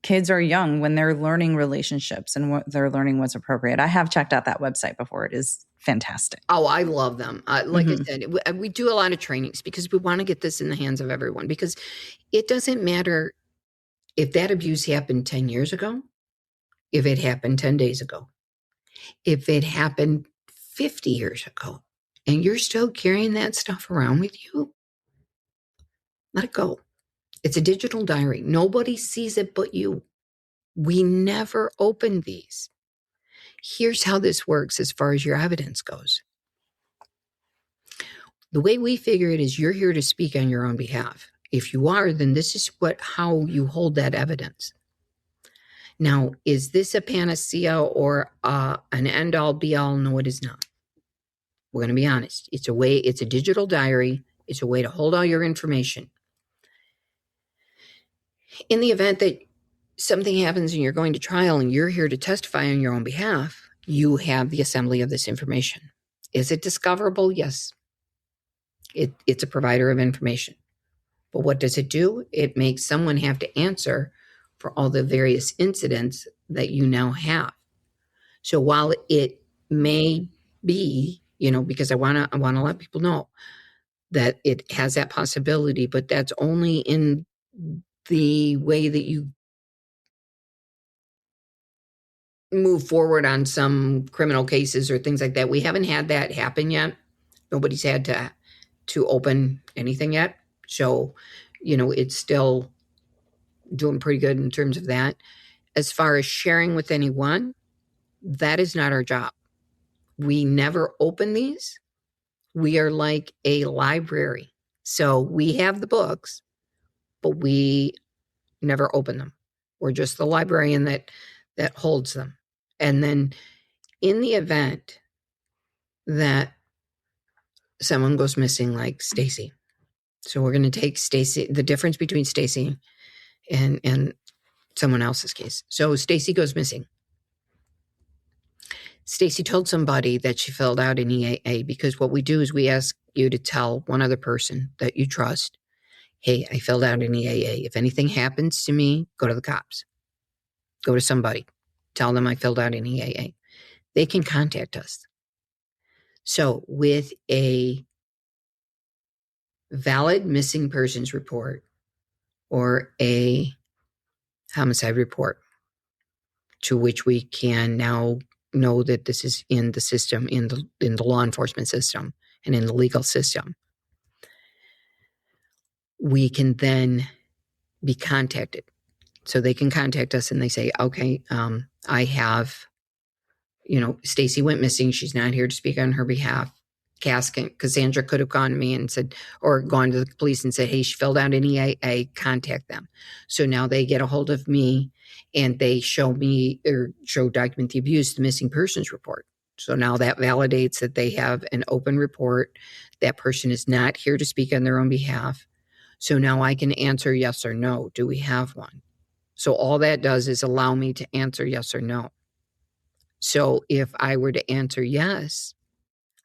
kids are young, when they're learning relationships and what they're learning what's appropriate. I have checked out that website before. It is fantastic. Oh, I love them. Like I said, we do a lot of trainings because we want to get this in the hands of everyone, because it doesn't matter if that abuse happened 10 years ago, if it happened 10 days ago, if it happened 50 years ago, and you're still carrying that stuff around with you, let it go. It's a digital diary. Nobody sees it but you. We never open these. Here's how this works as far as your evidence goes. The way we figure it is you're here to speak on your own behalf. If you are, then this is how you hold that evidence. Now, is this a panacea or an end-all, be-all? No, it is not. We're going to be honest. It's a digital diary. It's a way to hold all your information. In the event that something happens and you're going to trial and you're here to testify on your own behalf, you have the assembly of this information. Is it discoverable? Yes. It's a provider of information. But what does it do? It makes someone have to answer for all the various incidents that you now have. So while it may be, because I want to let people know that it has that possibility, but that's only in the way that you move forward on some criminal cases or things like that. We haven't had that happen yet. Nobody's had to open anything yet. So, it's still doing pretty good in terms of that. As far as sharing with anyone, that is not our job. We never open these. We are like a library. So we have the books, but we never open them. We're just the librarian that that holds them. And then in the event that someone goes missing, like Stacy, so we're going to take Stacy, the difference between Stacy and someone else's case. So Stacy goes missing. Stacy told somebody that she filled out an EAA, because what we do is we ask you to tell one other person that you trust, hey, I filled out an EAA. If anything happens to me, go to the cops. Go to somebody. Tell them I filled out an EAA. They can contact us. So with a valid missing persons report or a homicide report, to which we can now know that this is in the system, in the law enforcement system and in the legal system, we can then be contacted. So they can contact us and they say, okay, I have, Stacy went missing. She's not here to speak on her behalf. Cassandra could have gone to me and said, or gone to the police and said, hey, she filled out an EAA, contact them. So now they get a hold of me and they show me or document the abuse, the missing persons report. So now that validates that they have an open report. That person is not here to speak on their own behalf. So now I can answer yes or no. Do we have one? So all that does is allow me to answer yes or no. So if I were to answer yes,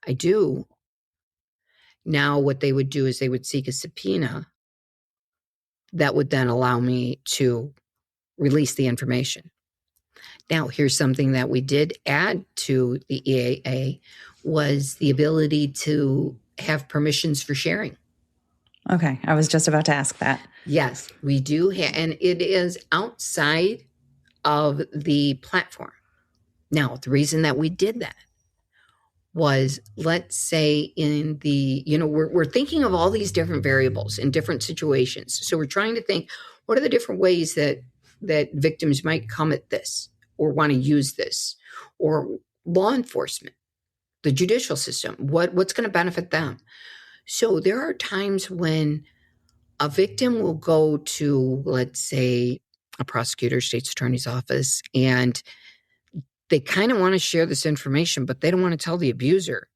I do. Now what they would do is they would seek a subpoena that would then allow me to release the information. Now, here's something that we did add to the EAA was the ability to have permissions for sharing. Okay, I was just about to ask that. Yes, we do. And it is outside of the platform. Now, the reason that we did that was, let's say in the, we're thinking of all these different variables in different situations. So we're trying to think, what are the different ways that victims might come at this or want to use this, or law enforcement, the judicial system, what's going to benefit them? So there are times when a victim will go to, let's say, a prosecutor, state's attorney's office, and they kind of want to share this information, but they don't want to tell the abuser,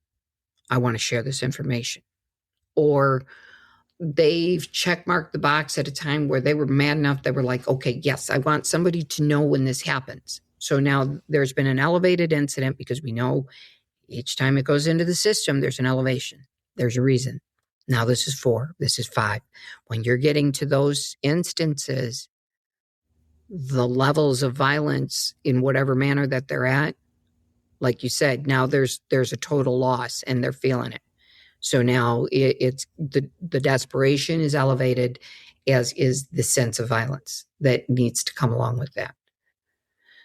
I want to share this information. Or they've checkmarked the box at a time where they were mad enough, they were like, okay, yes, I want somebody to know when this happens. So now there's been an elevated incident, because we know each time it goes into the system, there's an elevation. There's a reason. Now this is 4, this is 5. When you're getting to those instances, the levels of violence in whatever manner that they're at, like you said, now there's a total loss and they're feeling it. So now it's the desperation is elevated, as is the sense of violence that needs to come along with that.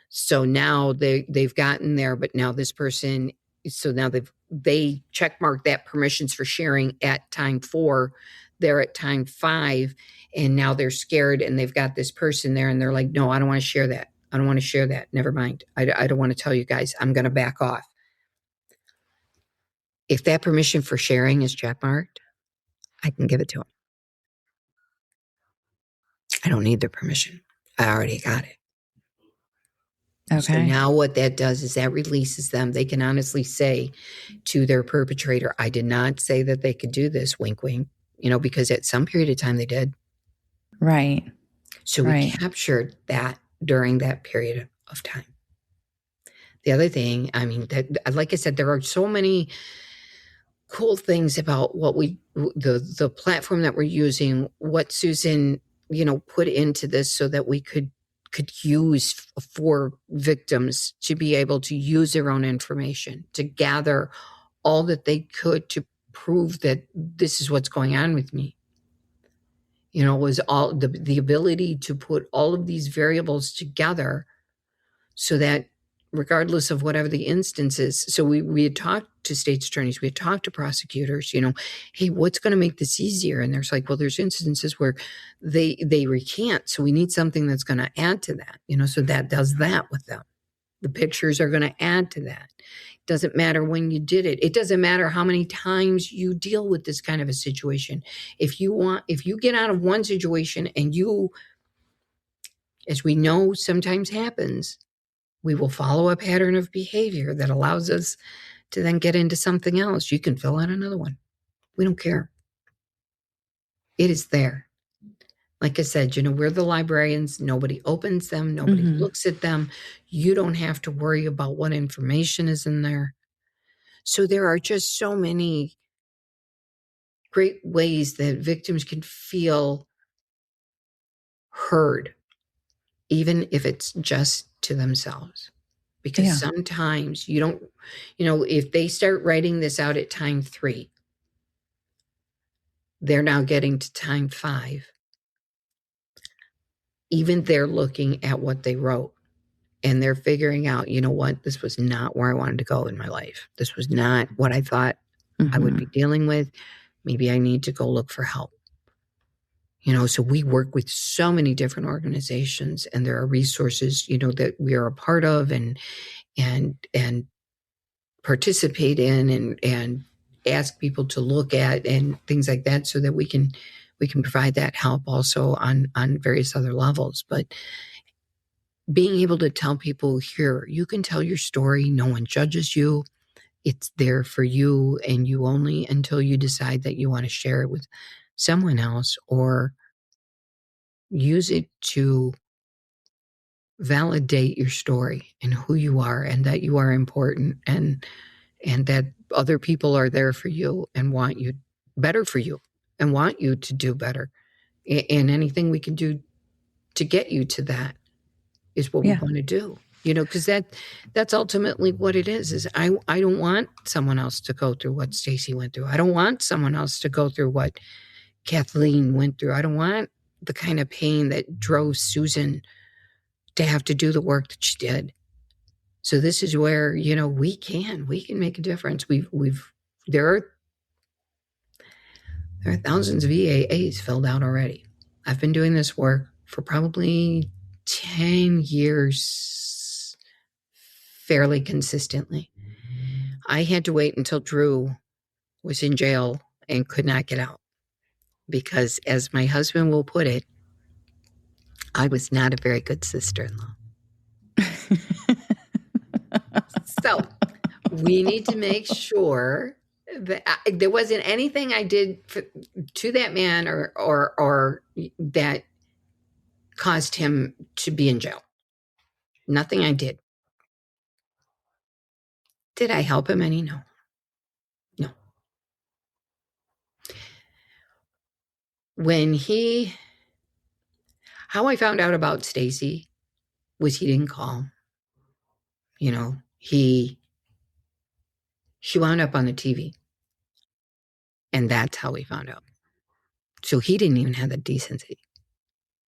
So now they've gotten there, but now this person, so now they checkmark that permissions for sharing at time 4. They're at time 5, and now they're scared, and they've got this person there, and they're like, no, I don't want to share that. I don't want to share that. Never mind. I don't want to tell you guys. I'm going to back off. If that permission for sharing is checkmarked, I can give it to them. I don't need their permission. I already got it. Okay. So now what that does is that releases them. They can honestly say to their perpetrator, I did not say that they could do this, wink, wink, because at some period of time they did. Right. So we captured that during that period of time. The other thing, like I said, there are so many cool things about what the platform that we're using, what Susan, put into this so that we could use for victims to be able to use their own information, to gather all that they could to prove that this is what's going on with me. Was all the ability to put all of these variables together so that regardless of whatever the instance is. So we had talked to state's attorneys, we had talked to prosecutors, hey, what's going to make this easier? And there's like, well, there's instances where they recant. So we need something that's going to add to that, so that does that with them. The pictures are going to add to that. It doesn't matter when you did it. It doesn't matter how many times you deal with this kind of a situation. If you get out of one situation and you, as we know sometimes happens, We will follow a pattern of behavior that allows us to then get into something else. You can fill out another one. We don't care. It is there. Like I said, we're the librarians. Nobody opens them. Nobody looks at them. You don't have to worry about what information is in there. So there are just so many great ways that victims can feel heard, even if it's just to themselves. Because sometimes you don't, if they start writing this out at time 3, they're now getting to time 5. Even they're looking at what they wrote and they're figuring out, what, this was not where I wanted to go in my life. This was not what I thought I would be dealing with. Maybe I need to go look for help. So we work with so many different organizations, and there are resources, that we are a part of and participate in and ask people to look at and things like that, so that we can provide that help also on various other levels. But being able to tell people, here, you can tell your story. No one judges you. It's there for you, and you only until you decide that you want to share it with someone else or use it to validate your story and who you are, and that you are important, and that other people are there for you and want you better for you and want you to do better. And anything we can do to get you to that is what we want to do. Because that's ultimately what it is I don't want someone else to go through what Stacy went through. I don't want someone else to go through what Kathleen went through. I don't want the kind of pain that drove Susan to have to do the work that she did. So this is where, we can make a difference. There are thousands of EAAs filled out already. I've been doing this work for probably 10 years fairly consistently. I had to wait until Drew was in jail and could not get out because, as my husband will put it, I was not a very good sister-in-law. So we need to make sure that there wasn't anything I did to that man or that caused him to be in jail. Nothing I did. Did I help him any? No. How I found out about Stacy was he didn't call. She wound up on the TV. And that's how we found out. So he didn't even have the decency.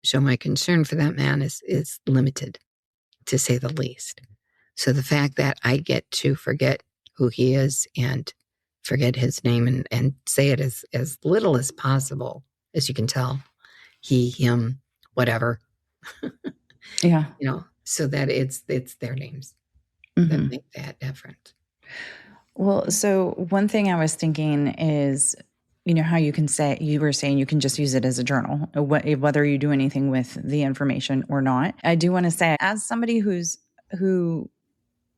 So my concern for that man is limited, to say the least. So the fact that I get to forget who he is and forget his name and say it as little as possible, as you can tell, he, him, whatever. Yeah. So that it's their names that make that different. Well, so one thing I was thinking is, how you were saying you can just use it as a journal, whether you do anything with the information or not. I do want to say, as somebody who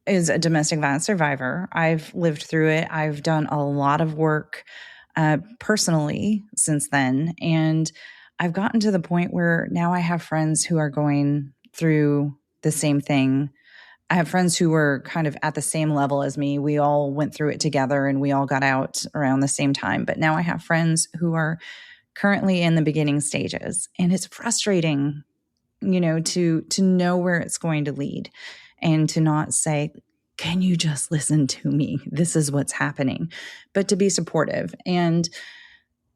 is a domestic violence survivor, I've lived through it. I've done a lot of work personally since then. And I've gotten to the point where now I have friends who are going through the same thing. I have friends who were kind of at the same level as me. We all went through it together and we all got out around the same time. But now I have friends who are currently in the beginning stages. And it's frustrating, to know where it's going to lead and to not say, can you just listen to me? This is what's happening, but to be supportive. And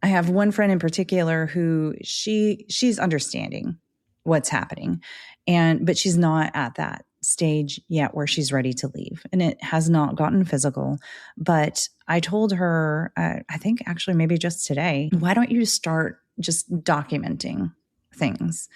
I have one friend in particular who she's understanding what's happening, but she's not at that stage yet where she's ready to leave. And it has not gotten physical, but I told her, I think actually maybe just today, why don't you start just documenting things?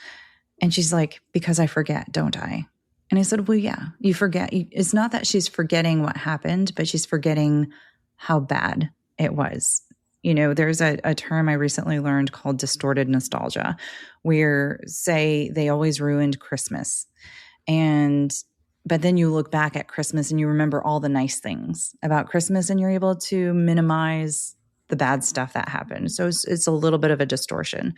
And she's like, because I forget, don't I? And I said, well, yeah, you forget. It's not that she's forgetting what happened, but she's forgetting how bad it was. There's a term I recently learned called distorted nostalgia, where, say, they always ruined Christmas. And But then you look back at Christmas and you remember all the nice things about Christmas, and you're able to minimize the bad stuff that happened. So it's a little bit of a distortion.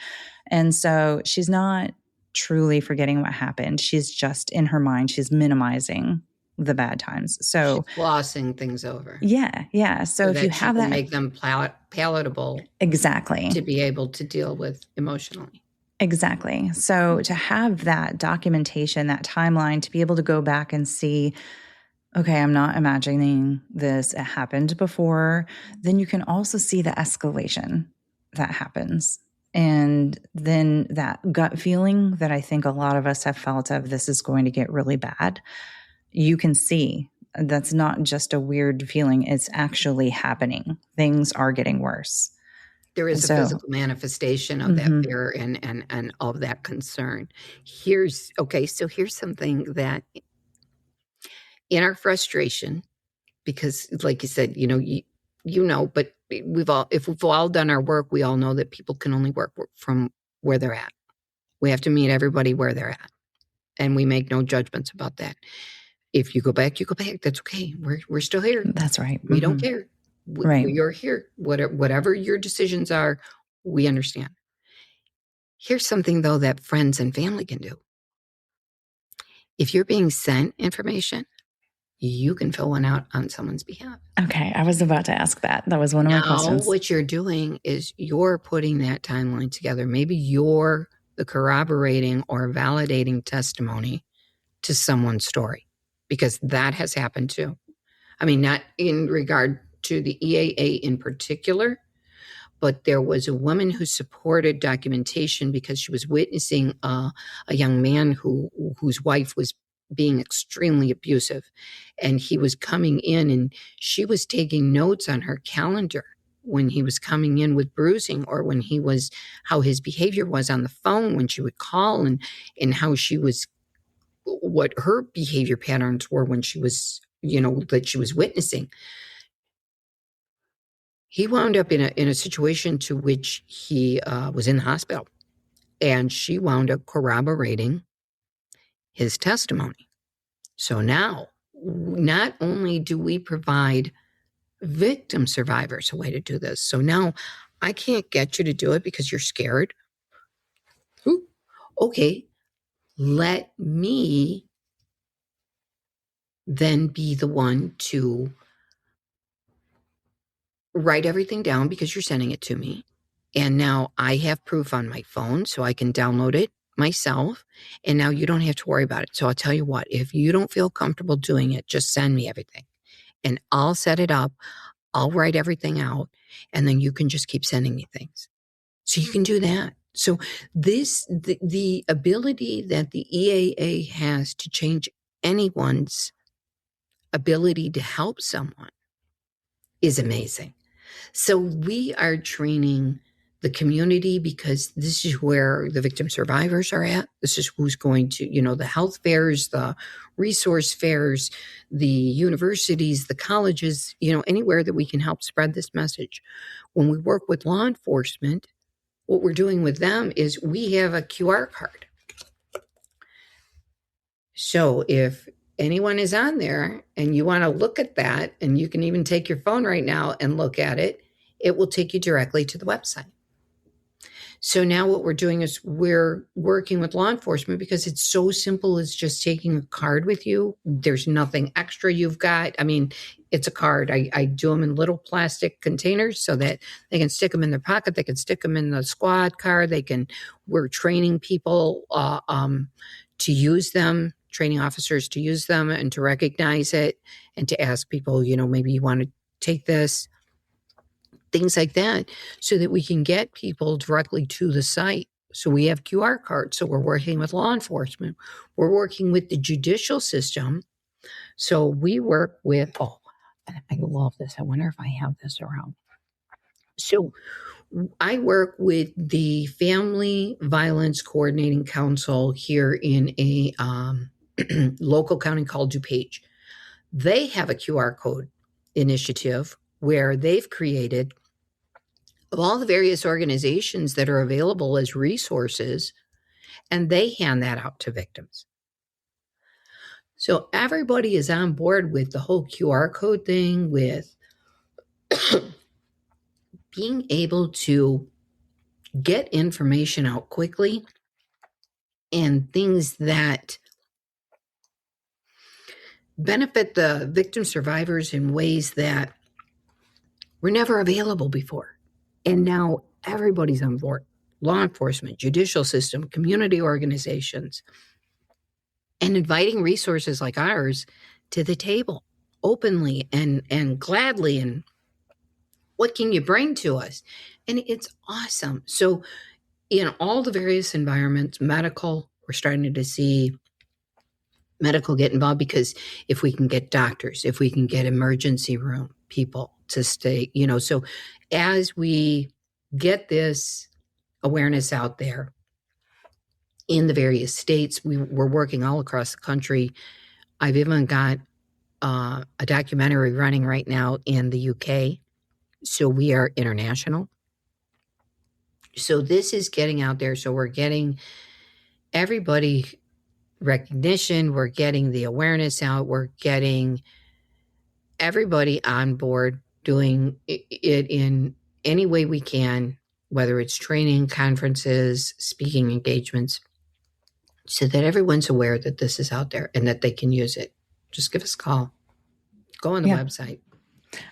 And so she's not truly forgetting what happened. She's just in her mind, she's minimizing the bad times. So she's glossing things over. Yeah. So if you have that, make them palatable. Exactly. To be able to deal with emotionally. Exactly. So to have that documentation, that timeline, to be able to go back and see, okay, I'm not imagining this, it happened before, then you can also see the escalation that happens. And then that gut feeling that I think a lot of us have felt of, this is going to get really bad, you can see that's not just a weird feeling. It's actually happening. Things are getting worse. There is a physical manifestation of that fear and of that concern. Here's something that in our frustration, because like you said, but if we've all done our work, we all know that people can only work from where they're at. We have to meet everybody where they're at, and we make no judgments about that. If you go back, you go back. That's okay. We're still here. That's right. We don't care. You're here. Whatever your decisions are, we understand. Here's something, though, that friends and family can do. If you're being sent information, you can fill one out on someone's behalf. Okay, I was about to ask that. That was one of my questions. What you're doing is you're putting that timeline together. Maybe you're the corroborating or validating testimony to someone's story, because that has happened too. I mean, not in regard to the EAA in particular, but there was a woman who supported documentation because she was witnessing a young man whose wife was being extremely abusive, and he was coming in, and she was taking notes on her calendar when he was coming in with bruising, or when how his behavior was on the phone when she would call, and how she was, what her behavior patterns were when she was, that she was witnessing. He wound up in a situation to which he was in the hospital, and she wound up corroborating his testimony. So now, not only do we provide victim survivors a way to do this, so now I can't get you to do it because you're scared. Okay, let me then be the one to write everything down because you're sending it to me. And now I have proof on my phone, so I can download it myself. And now you don't have to worry about it. So I'll tell you what, if you don't feel comfortable doing it, just send me everything and I'll set it up. I'll write everything out, and then you can just keep sending me things. So you can do that. So the ability that the EAA has to change anyone's ability to help someone is amazing. So we are training the community, because this is where the victim survivors are at. This is who's going to, the health fairs, the resource fairs, the universities, the colleges, anywhere that we can help spread this message. When we work with law enforcement, what we're doing with them is we have a QR card. So if anyone is on there and you want to look at that, and you can even take your phone right now and look at it, it will take you directly to the website. So now what we're doing is we're working with law enforcement, because it's so simple as just taking a card with you. There's nothing extra you've got. I mean, it's a card. I do them in little plastic containers so that they can stick them in their pocket. They can stick them in the squad car. We're training people to use them, training officers to use them and to recognize it, and to ask people, maybe you want to take this, things like that, so that we can get people directly to the site. So we have QR cards. So we're working with law enforcement. We're working with the judicial system. So we work with, I love this. I wonder if I have this around. So I work with the Family Violence Coordinating Council here in a local county called DuPage. They have a QR code initiative where they've created, of all the various organizations that are available as resources, and they hand that out to victims. So everybody is on board with the whole QR code thing, with being able to get information out quickly and things that benefit the victim survivors in ways that were never available before. And now everybody's on board. Law enforcement, judicial system, community organizations, and inviting resources like ours to the table openly and gladly. And what can you bring to us? And it's awesome. So in all the various environments, medical, we're starting to see medical get involved, because if we can get doctors, if we can get emergency room people to stay, so as we get this awareness out there in the various states, we're working all across the country. I've even got a documentary running right now in the UK. So we are international. So this is getting out there. So we're getting everybody recognition. We're getting the awareness out. We're getting everybody on board doing it in any way we can, whether it's training, conferences, speaking engagements, so that everyone's aware that this is out there and that they can use it. Just give us a call. Go on the website.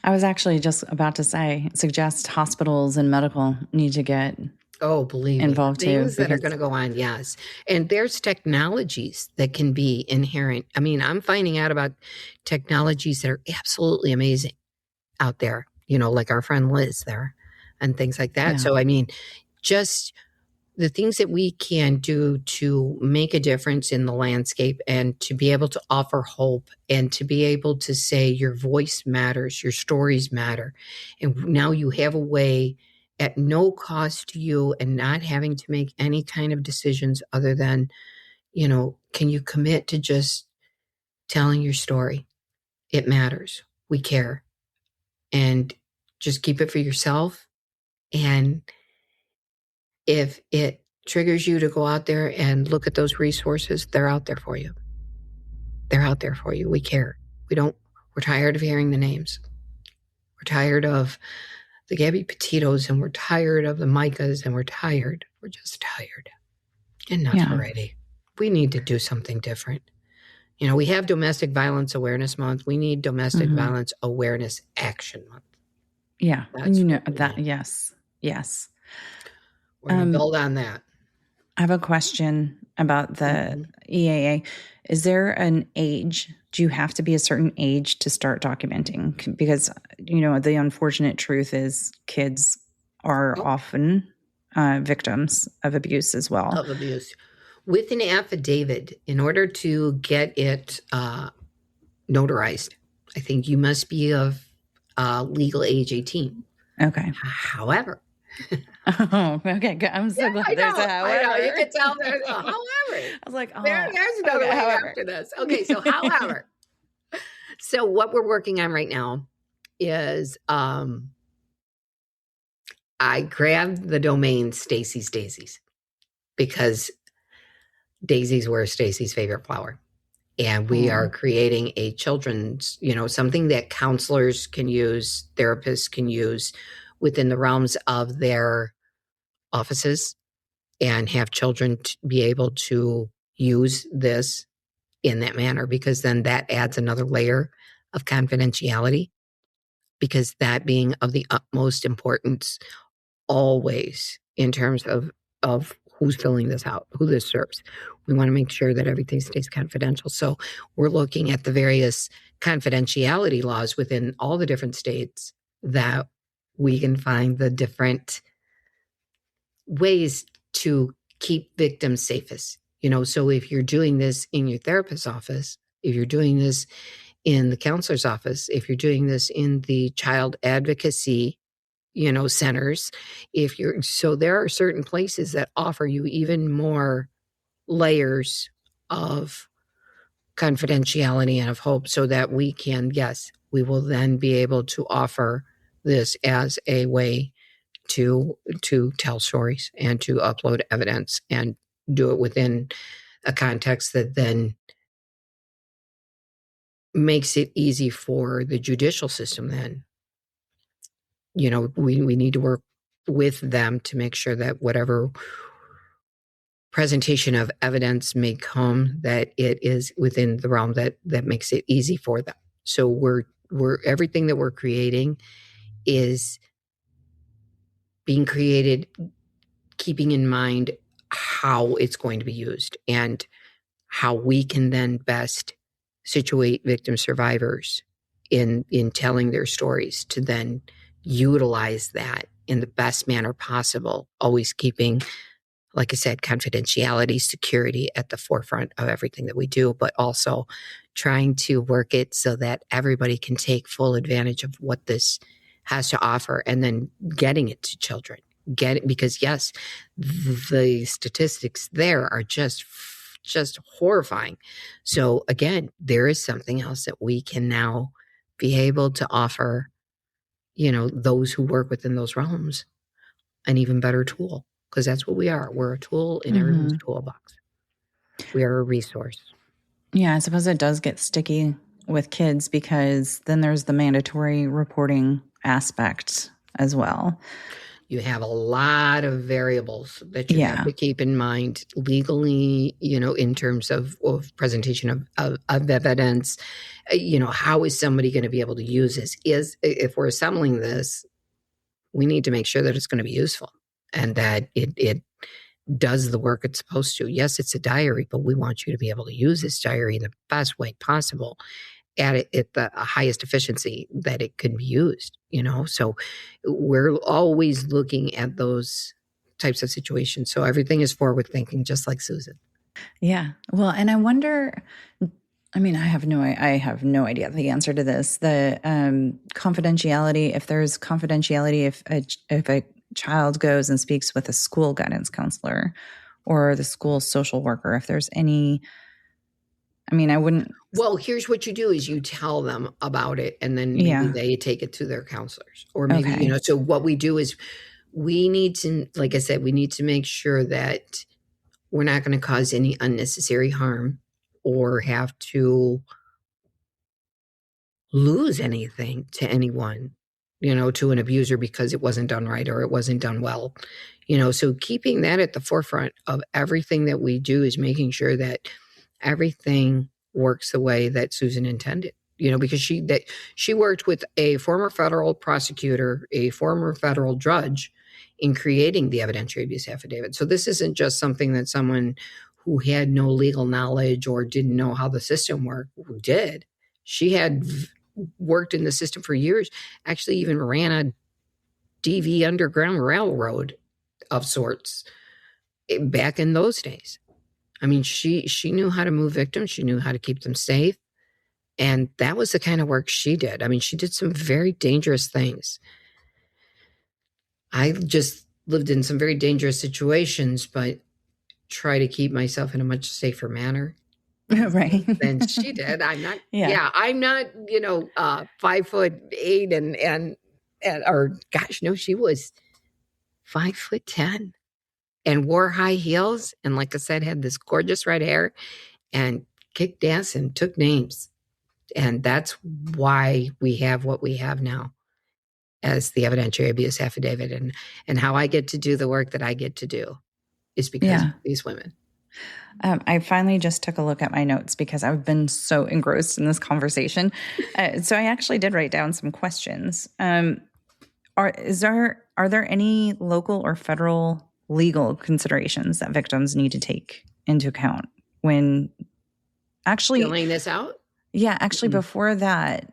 I was actually just about to suggest hospitals and medical need to get involved too. Things that are going to go on, yes. And there's technologies that can be inherent. I mean, I'm finding out about technologies that are absolutely amazing out there, like our friend Liz there and things like that. Yeah. So, I mean, just the things that we can do to make a difference in the landscape and to be able to offer hope and to be able to say your voice matters, your stories matter. And now you have a way at no cost to you and not having to make any kind of decisions other than, can you commit to just telling your story? It matters. We care. And just keep it for yourself. And if it triggers you to go out there and look at those resources, they're out there for you. They're out there for you. We care. We're tired of hearing the names. We're tired of the Gabby Petitos, and we're tired of the Micahs, and we're just tired. Enough already. We need to do something different. We have Domestic Violence Awareness Month. We need Domestic Violence Awareness Action Month. Yeah. That. Yes. Yes. We're going to build on that. I have a question about the EAA. Is there an age? Do you have to be a certain age to start documenting? Because, the unfortunate truth is kids are often victims of abuse as well. Of abuse. With an affidavit, in order to get it notarized, I think you must be of legal age 18. Okay. However. Oh, okay. Good. I'm so glad there's a however. I know. You can tell there's a however. I was like, there's no way after this. Okay, so however. So what we're working on right now is I grabbed the domain Stacy's Daisies because daisies were Stacy's favorite flower. And we are creating a children's, something that counselors can use, therapists can use within the realms of their offices, and have children be able to use this in that manner, because then that adds another layer of confidentiality, because that being of the utmost importance always in terms of who's filling this out, who this serves. We want to make sure that everything stays confidential. So we're looking at the various confidentiality laws within all the different states that we can find the different ways to keep victims safest. So if you're doing this in your therapist's office, if you're doing this in the counselor's office, if you're doing this in the child advocacy, centers, so there are certain places that offer you even more layers of confidentiality and of hope, so that we will then be able to offer this as a way to tell stories and to upload evidence and do it within a context that then makes it easy for the judicial system then. We need to work with them to make sure that whatever presentation of evidence may come, that it is within the realm that makes it easy for them. So we're everything that we're creating is being created keeping in mind how it's going to be used and how we can then best situate victim survivors in telling their stories to then utilize that in the best manner possible, always keeping, like I said, confidentiality, security at the forefront of everything that we do, but also trying to work it so that everybody can take full advantage of what this has to offer, and then getting it to children. Because yes, the statistics there are just horrifying. So again, there is something else that we can now be able to offer, those who work within those realms, an even better tool, because that's what we are. We're a tool in everyone's toolbox. We are a resource. Yeah, I suppose it does get sticky with kids because then there's the mandatory reporting aspect as well. You have a lot of variables that you have to keep in mind legally, in terms of presentation of evidence. How is somebody going to be able to use this? If we're assembling this, we need to make sure that it's going to be useful and that it does the work it's supposed to. Yes, it's a diary, but we want you to be able to use this diary in the best way possible at the highest efficiency that it can be used, So we're always looking at those types of situations. So everything is forward thinking, just like Susan. Yeah. Well, and I wonder, I have no idea the answer to this. The confidentiality, if there's confidentiality, if a child goes and speaks with a school guidance counselor or the school social worker, if there's any, I wouldn't. Well, here's what you do is you tell them about it, and then maybe they take it to their counselors, or maybe, so what we do is we need to, like I said, we need to make sure that we're not going to cause any unnecessary harm or have to lose anything to anyone, to an abuser because it wasn't done right or it wasn't done well. So keeping that at the forefront of everything that we do is making sure that everything works the way that Susan intended, because she worked with a former federal prosecutor, a former federal judge in creating the evidentiary abuse affidavit. So this isn't just something that someone who had no legal knowledge or didn't know how the system worked did. She had worked in the system for years, actually even ran a DV Underground Railroad of sorts back in those days. She knew how to move victims. She knew how to keep them safe. And that was the kind of work she did. She did some very dangerous things. I just lived in some very dangerous situations, but try to keep myself in a much safer manner. Right. Than she did. I'm not, I'm not, 5'8" and or gosh, no, she was 5'10" and wore high heels. And like I said, had this gorgeous red hair and kicked ass and took names. And that's why we have what we have now as the evidentiary abuse affidavit, and how I get to do the work that I get to do is because of these women. I finally just took a look at my notes because I've been so engrossed in this conversation. So I actually did write down some questions. Are there any local or federal legal considerations that victims need to take into account when actually filling this out? Yeah, actually, before that,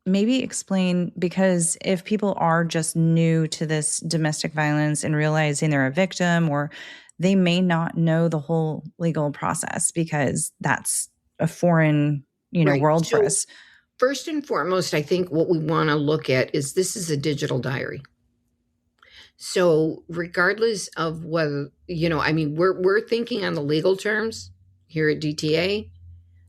maybe explain, because if people are just new to this domestic violence and realizing they're a victim, or they may not know the whole legal process because that's a foreign, world for us. First and foremost, I think what we want to look at is this is a digital diary. So regardless of whether, we're thinking on the legal terms here at DTA.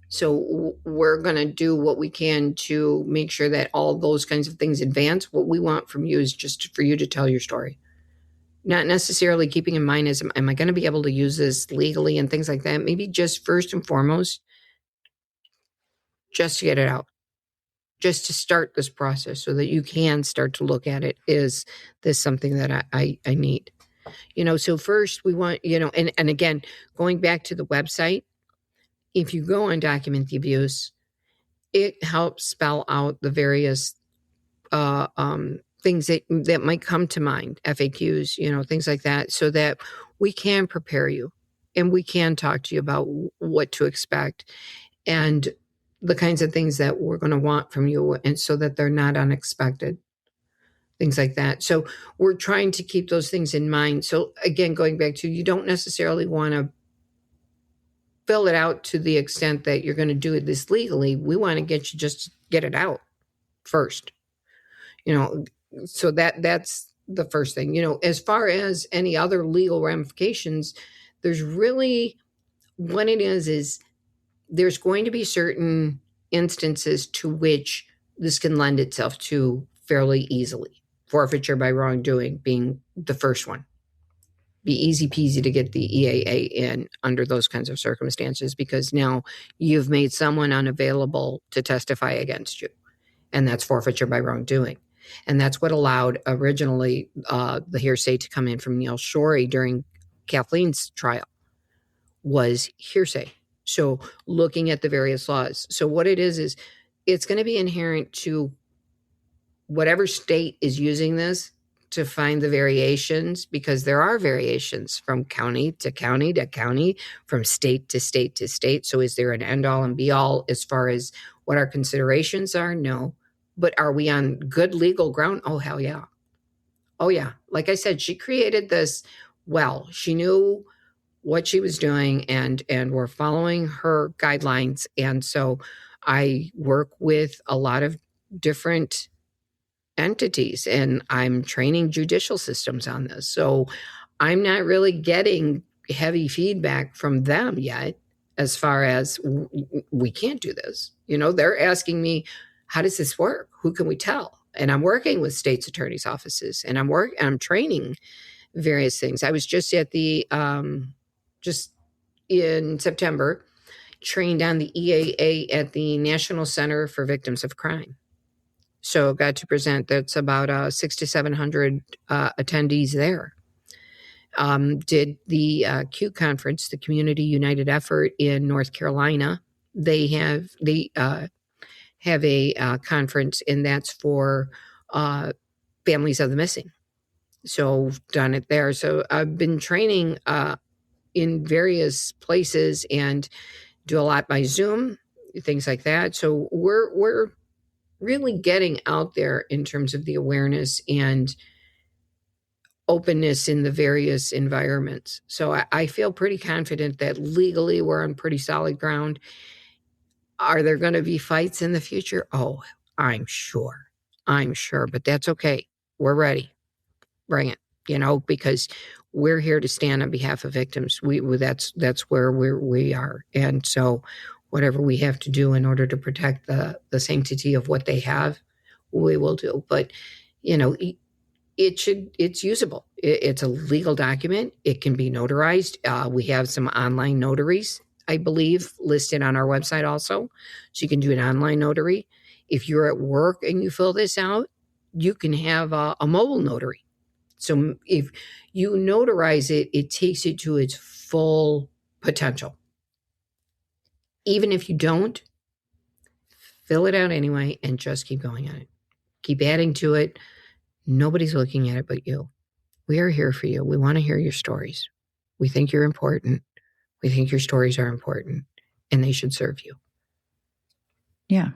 So we're going to do what we can to make sure that all those kinds of things advance. What we want from you is just for you to tell your story. Not necessarily keeping in mind am I going to be able to use this legally and things like that? Maybe just first and foremost, just to get it out. just to start this process so that you can start to look at it. Is this something that I need? So first we want, and again, going back to the website, if you go on Document the Abuse, it helps spell out the various things that might come to mind, FAQs, things like that, so that we can prepare you and we can talk to you about what to expect and the kinds of things that we're going to want from you, and so that they're not unexpected, things like that. So we're trying to keep those things in mind. So again, going back to, you don't necessarily want to fill it out to the extent that you're going to do this legally. We want to get you just get it out first. So that's the first thing. As far as any other legal ramifications, there's really, what it is there's going to be certain instances to which this can lend itself to fairly easily. Forfeiture by wrongdoing being the first one. Be easy peasy to get the EAA in under those kinds of circumstances, because now you've made someone unavailable to testify against you. And that's forfeiture by wrongdoing. And that's what allowed originally the hearsay to come in from Neil Shorey during Kathleen's trial, was hearsay. So looking at the various laws. So what it is it's going to be inherent to whatever state is using this to find the variations, because there are variations from county to county to county, from state to state to state. So is there an end all and be all as far as what our considerations are? No. But are we on good legal ground? Oh, hell yeah. Oh, yeah. Like I said, she created this well. She knew what she was doing, and we're following her guidelines. And so I work with a lot of different entities, and I'm training judicial systems on this. So I'm not really getting heavy feedback from them yet as far as we can't do this. They're asking me, how does this work? Who can we tell? And I'm working with state's attorneys' offices, and I'm training various things. I was just at the just in September, trained on the EAA at the National Center for Victims of Crime. So got to present. That's about 600 to 700 attendees there. Did the CUTE conference, the Community United Effort in North Carolina. They have a conference, and that's for families of the missing. So done it there. So I've been training in various places and do a lot by Zoom, things like that. So we're really getting out there in terms of the awareness and openness in the various environments. So I feel pretty confident that legally we're on pretty solid ground. Are there going to be fights in the future? Oh, I'm sure, but that's okay. We're ready. Bring it, because we're here to stand on behalf of victims. That's where we are. And so whatever we have to do in order to protect the sanctity of what they have, we will do. But, it's usable. It's a legal document. It can be notarized. We have some online notaries, I believe, listed on our website also. So you can do an online notary. If you're at work and you fill this out, you can have a mobile notary. So if you notarize it, it takes it to its full potential. Even if you don't, fill it out anyway and just keep going on it. Keep adding to it. Nobody's looking at it but you. We are here for you. We want to hear your stories. We think you're important. We think your stories are important, and they should serve you. Yeah.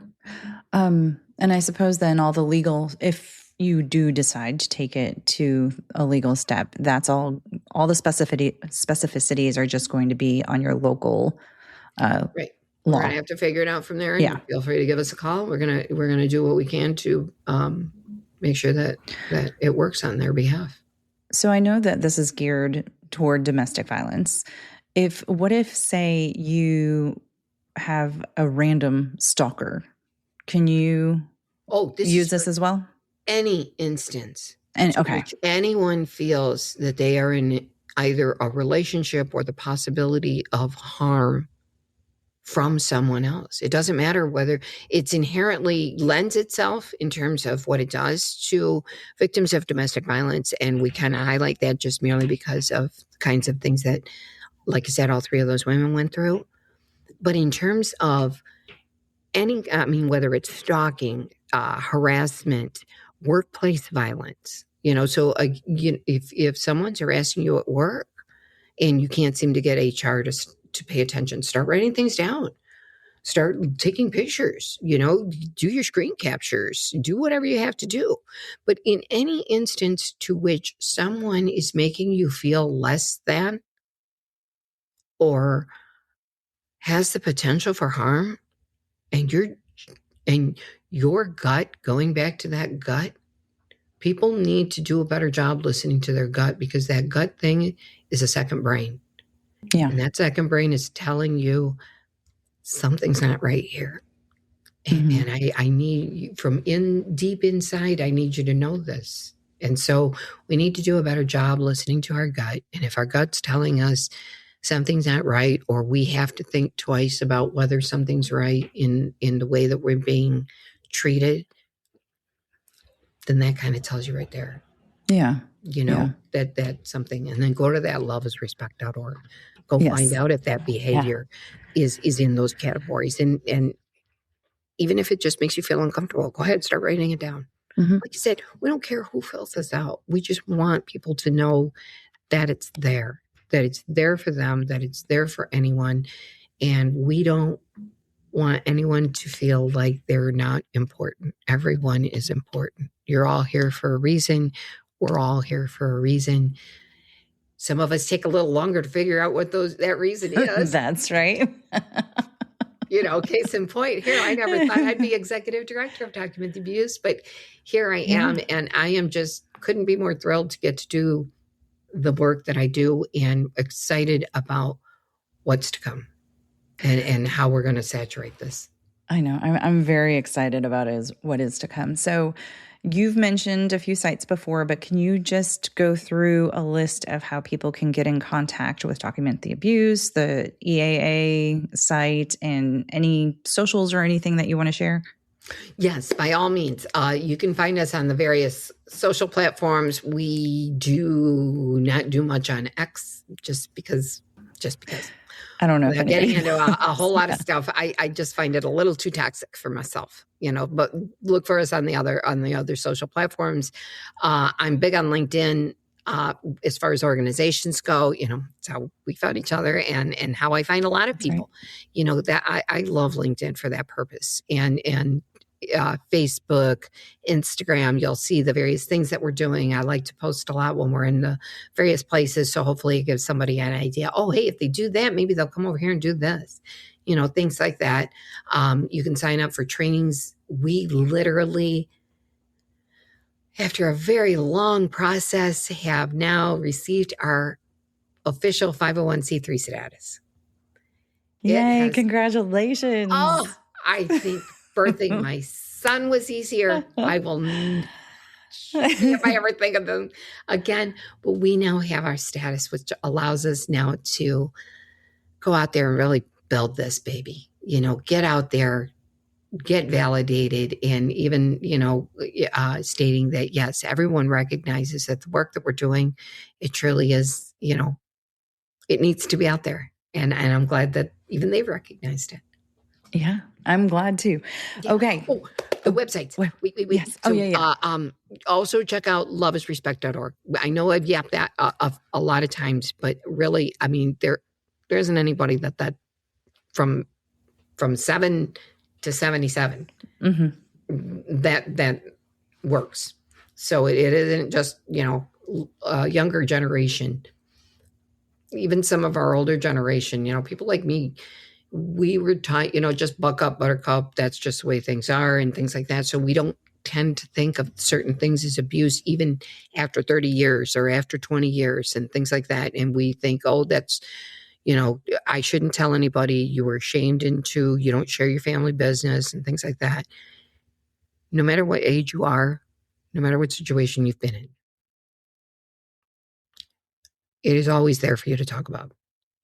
And I suppose then all the legal, if you do decide to take it to a legal step, that's all the specificities are just going to be on your local right. We're going to have to figure it out from there. And feel free to give us a call. We're going to do what we can to make sure that it works on their behalf. So I know that this is geared toward domestic violence. What if, say, you have a random stalker? Can you use this as well? Any instance. And okay. Which anyone feels that they are in either a relationship or the possibility of harm from someone else. It doesn't matter whether it's inherently lends itself in terms of what it does to victims of domestic violence. And we kind of highlight that just merely because of the kinds of things that, like I said, all three of those women went through. But in terms of whether it's stalking, harassment, workplace violence, if someone's harassing you at work and you can't seem to get HR to pay attention, start writing things down, start taking pictures, do your screen captures, do whatever you have to do. But in any instance to which someone is making you feel less than or has the potential for harm, and your gut, going back to that gut, people need to do a better job listening to their gut, because that gut thing is a second brain. Yeah. And that second brain is telling you something's not right here. And I need you from deep inside, I need you to know this. And so we need to do a better job listening to our gut. And if our gut's telling us something's not right, or we have to think twice about whether something's right in the way that we're being treated, then that kind of tells you right there. Yeah. That's something. And then go to that loveisrespect.org. Go find out if that behavior is in those categories. And even if it just makes you feel uncomfortable, go ahead, start writing it down. Like you said, we don't care who fills this out. We just want people to know that it's there, that it's there for them, that it's there for anyone. And we don't want anyone to feel like they're not important. Everyone is important. You're all here for a reason. We're all here for a reason. Some of us take a little longer to figure out what that reason is. That's right. Case in point, here, I never thought I'd be executive director of document abuse, but here I am, and I am just couldn't be more thrilled to get to do the work that I do, and excited about what's to come and how we're going to saturate this. I know. I'm very excited about what is to come. So you've mentioned a few sites before, but can you just go through a list of how people can get in contact with Document the Abuse, the EAA site, and any socials or anything that you want to share? Yes, by all means. You can find us on the various social platforms. We do not do much on X just because. I don't know. Without getting into a whole lot of stuff, I just find it a little too toxic for myself, but look for us on the other social platforms. I'm big on LinkedIn. As far as organizations go, it's how we found each other and how I find a lot of people, that I love LinkedIn for that purpose. And Facebook, Instagram, you'll see the various things that we're doing. I like to post a lot when we're in the various places. So hopefully it gives somebody an idea. Oh, hey, if they do that, maybe they'll come over here and do this, things like that. You can sign up for trainings. We literally, after a very long process, have now received our official 501c3 status. Yay, congratulations. Oh, I think birthing my son was easier. I will if I ever think of them again. But we now have our status, which allows us now to go out there and really build this baby. Get out there, get validated, and even, stating that, yes, everyone recognizes that the work that we're doing, it truly is, it needs to be out there. And I'm glad that even they've recognized it. Yeah, I'm glad too. Yeah. Okay. Oh, the websites. Yes. So, also check out loveisrespect.org. I know I've yapped that a lot of times, but really, there isn't anybody that from 7 to 77 that works. So it isn't just, a younger generation. Even some of our older generation, people like me, we were taught, just buck up, buttercup. That's just the way things are and things like that. So we don't tend to think of certain things as abuse, even after 30 years or after 20 years and things like that. And we think, oh, that's, I shouldn't tell anybody. You were shamed into, you don't share your family business and things like that. No matter what age you are, no matter what situation you've been in, it is always there for you to talk about,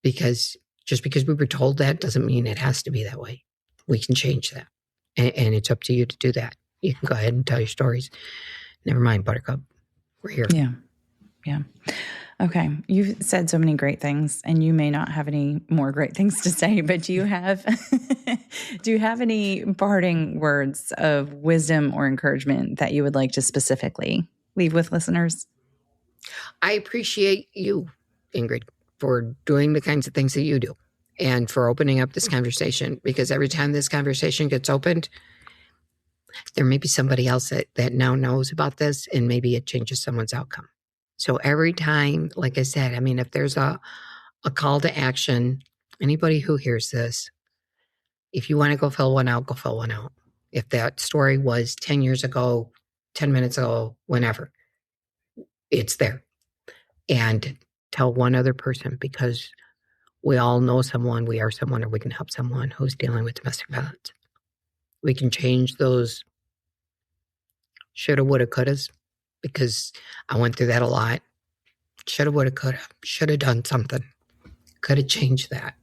because Just because we were told that doesn't mean it has to be that way. We can change that. And it's up to you to do that. You can go ahead and tell your stories. Never mind, Buttercup. We're here. Yeah. Yeah. Okay. You've said so many great things, and you may not have any more great things to say, but do you have any parting words of wisdom or encouragement that you would like to specifically leave with listeners? I appreciate you, Ingrid, for doing the kinds of things that you do and for opening up this conversation, because every time this conversation gets opened, there may be somebody else that now knows about this, and maybe it changes someone's outcome. So every time, like I said, I mean, if there's a call to action, anybody who hears this, if you want to go fill one out, go fill one out. If that story was 10 years ago, 10 minutes ago, whenever, it's there. And tell one other person, because we all know someone, we are someone, or we can help someone who's dealing with domestic violence. We can change those shoulda, woulda, couldas, because I went through that a lot. Shoulda, woulda, coulda. Should have done something. Could have changed that.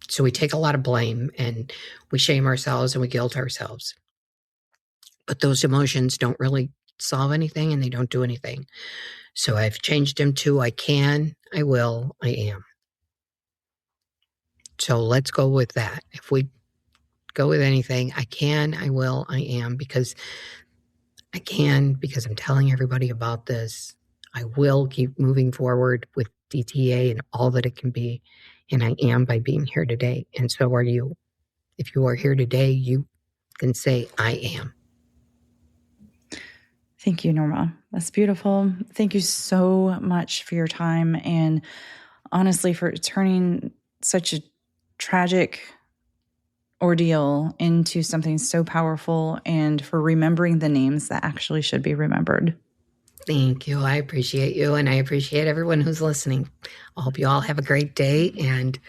So we take a lot of blame and we shame ourselves and we guilt ourselves. But those emotions don't really solve anything, and they don't do anything. So I've changed them to I can, I will, I am. So let's go with that. If we go with anything, I can, I will, I am, because I can, because I'm telling everybody about this. I will keep moving forward with DTA and all that it can be. And I am by being here today. And so are you. If you are here today, you can say, I am. Thank you, Norma. That's beautiful. Thank you so much for your time, and honestly for turning such a tragic ordeal into something so powerful, and for remembering the names that actually should be remembered. Thank you. I appreciate you, and I appreciate everyone who's listening. I hope you all have a great day. And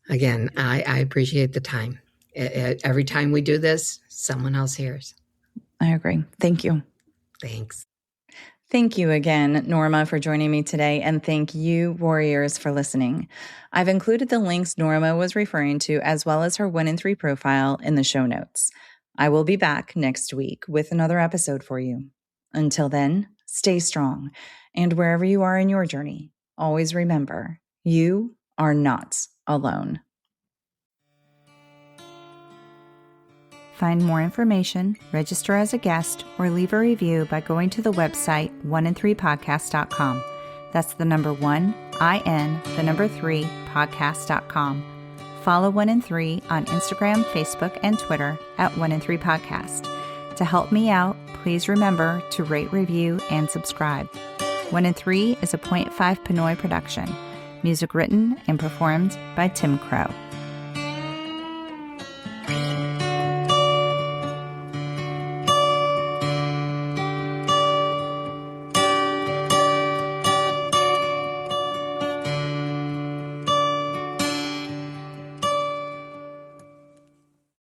again, I appreciate the time. Every time we do this, someone else hears. I agree. Thank you. Thanks. Thank you again, Norma, for joining me today, and thank you, warriors, for listening. I've included the links Norma was referring to, as well as her 1 in 3 profile, in the show notes. I will be back next week with another episode for you. Until then, stay strong, and wherever you are in your journey, always remember, you are not alone. Find more information, register as a guest, or leave a review by going to the website 1in3podcast.com. That's the number 1, IN, the number 3, podcast.com. Follow 1 in 3 on Instagram, Facebook, and Twitter at 1 in 3 podcast. To help me out, please remember to rate, review, and subscribe. 1 in 3 is a .5 Pinoy production. Music written and performed by Tim Crow.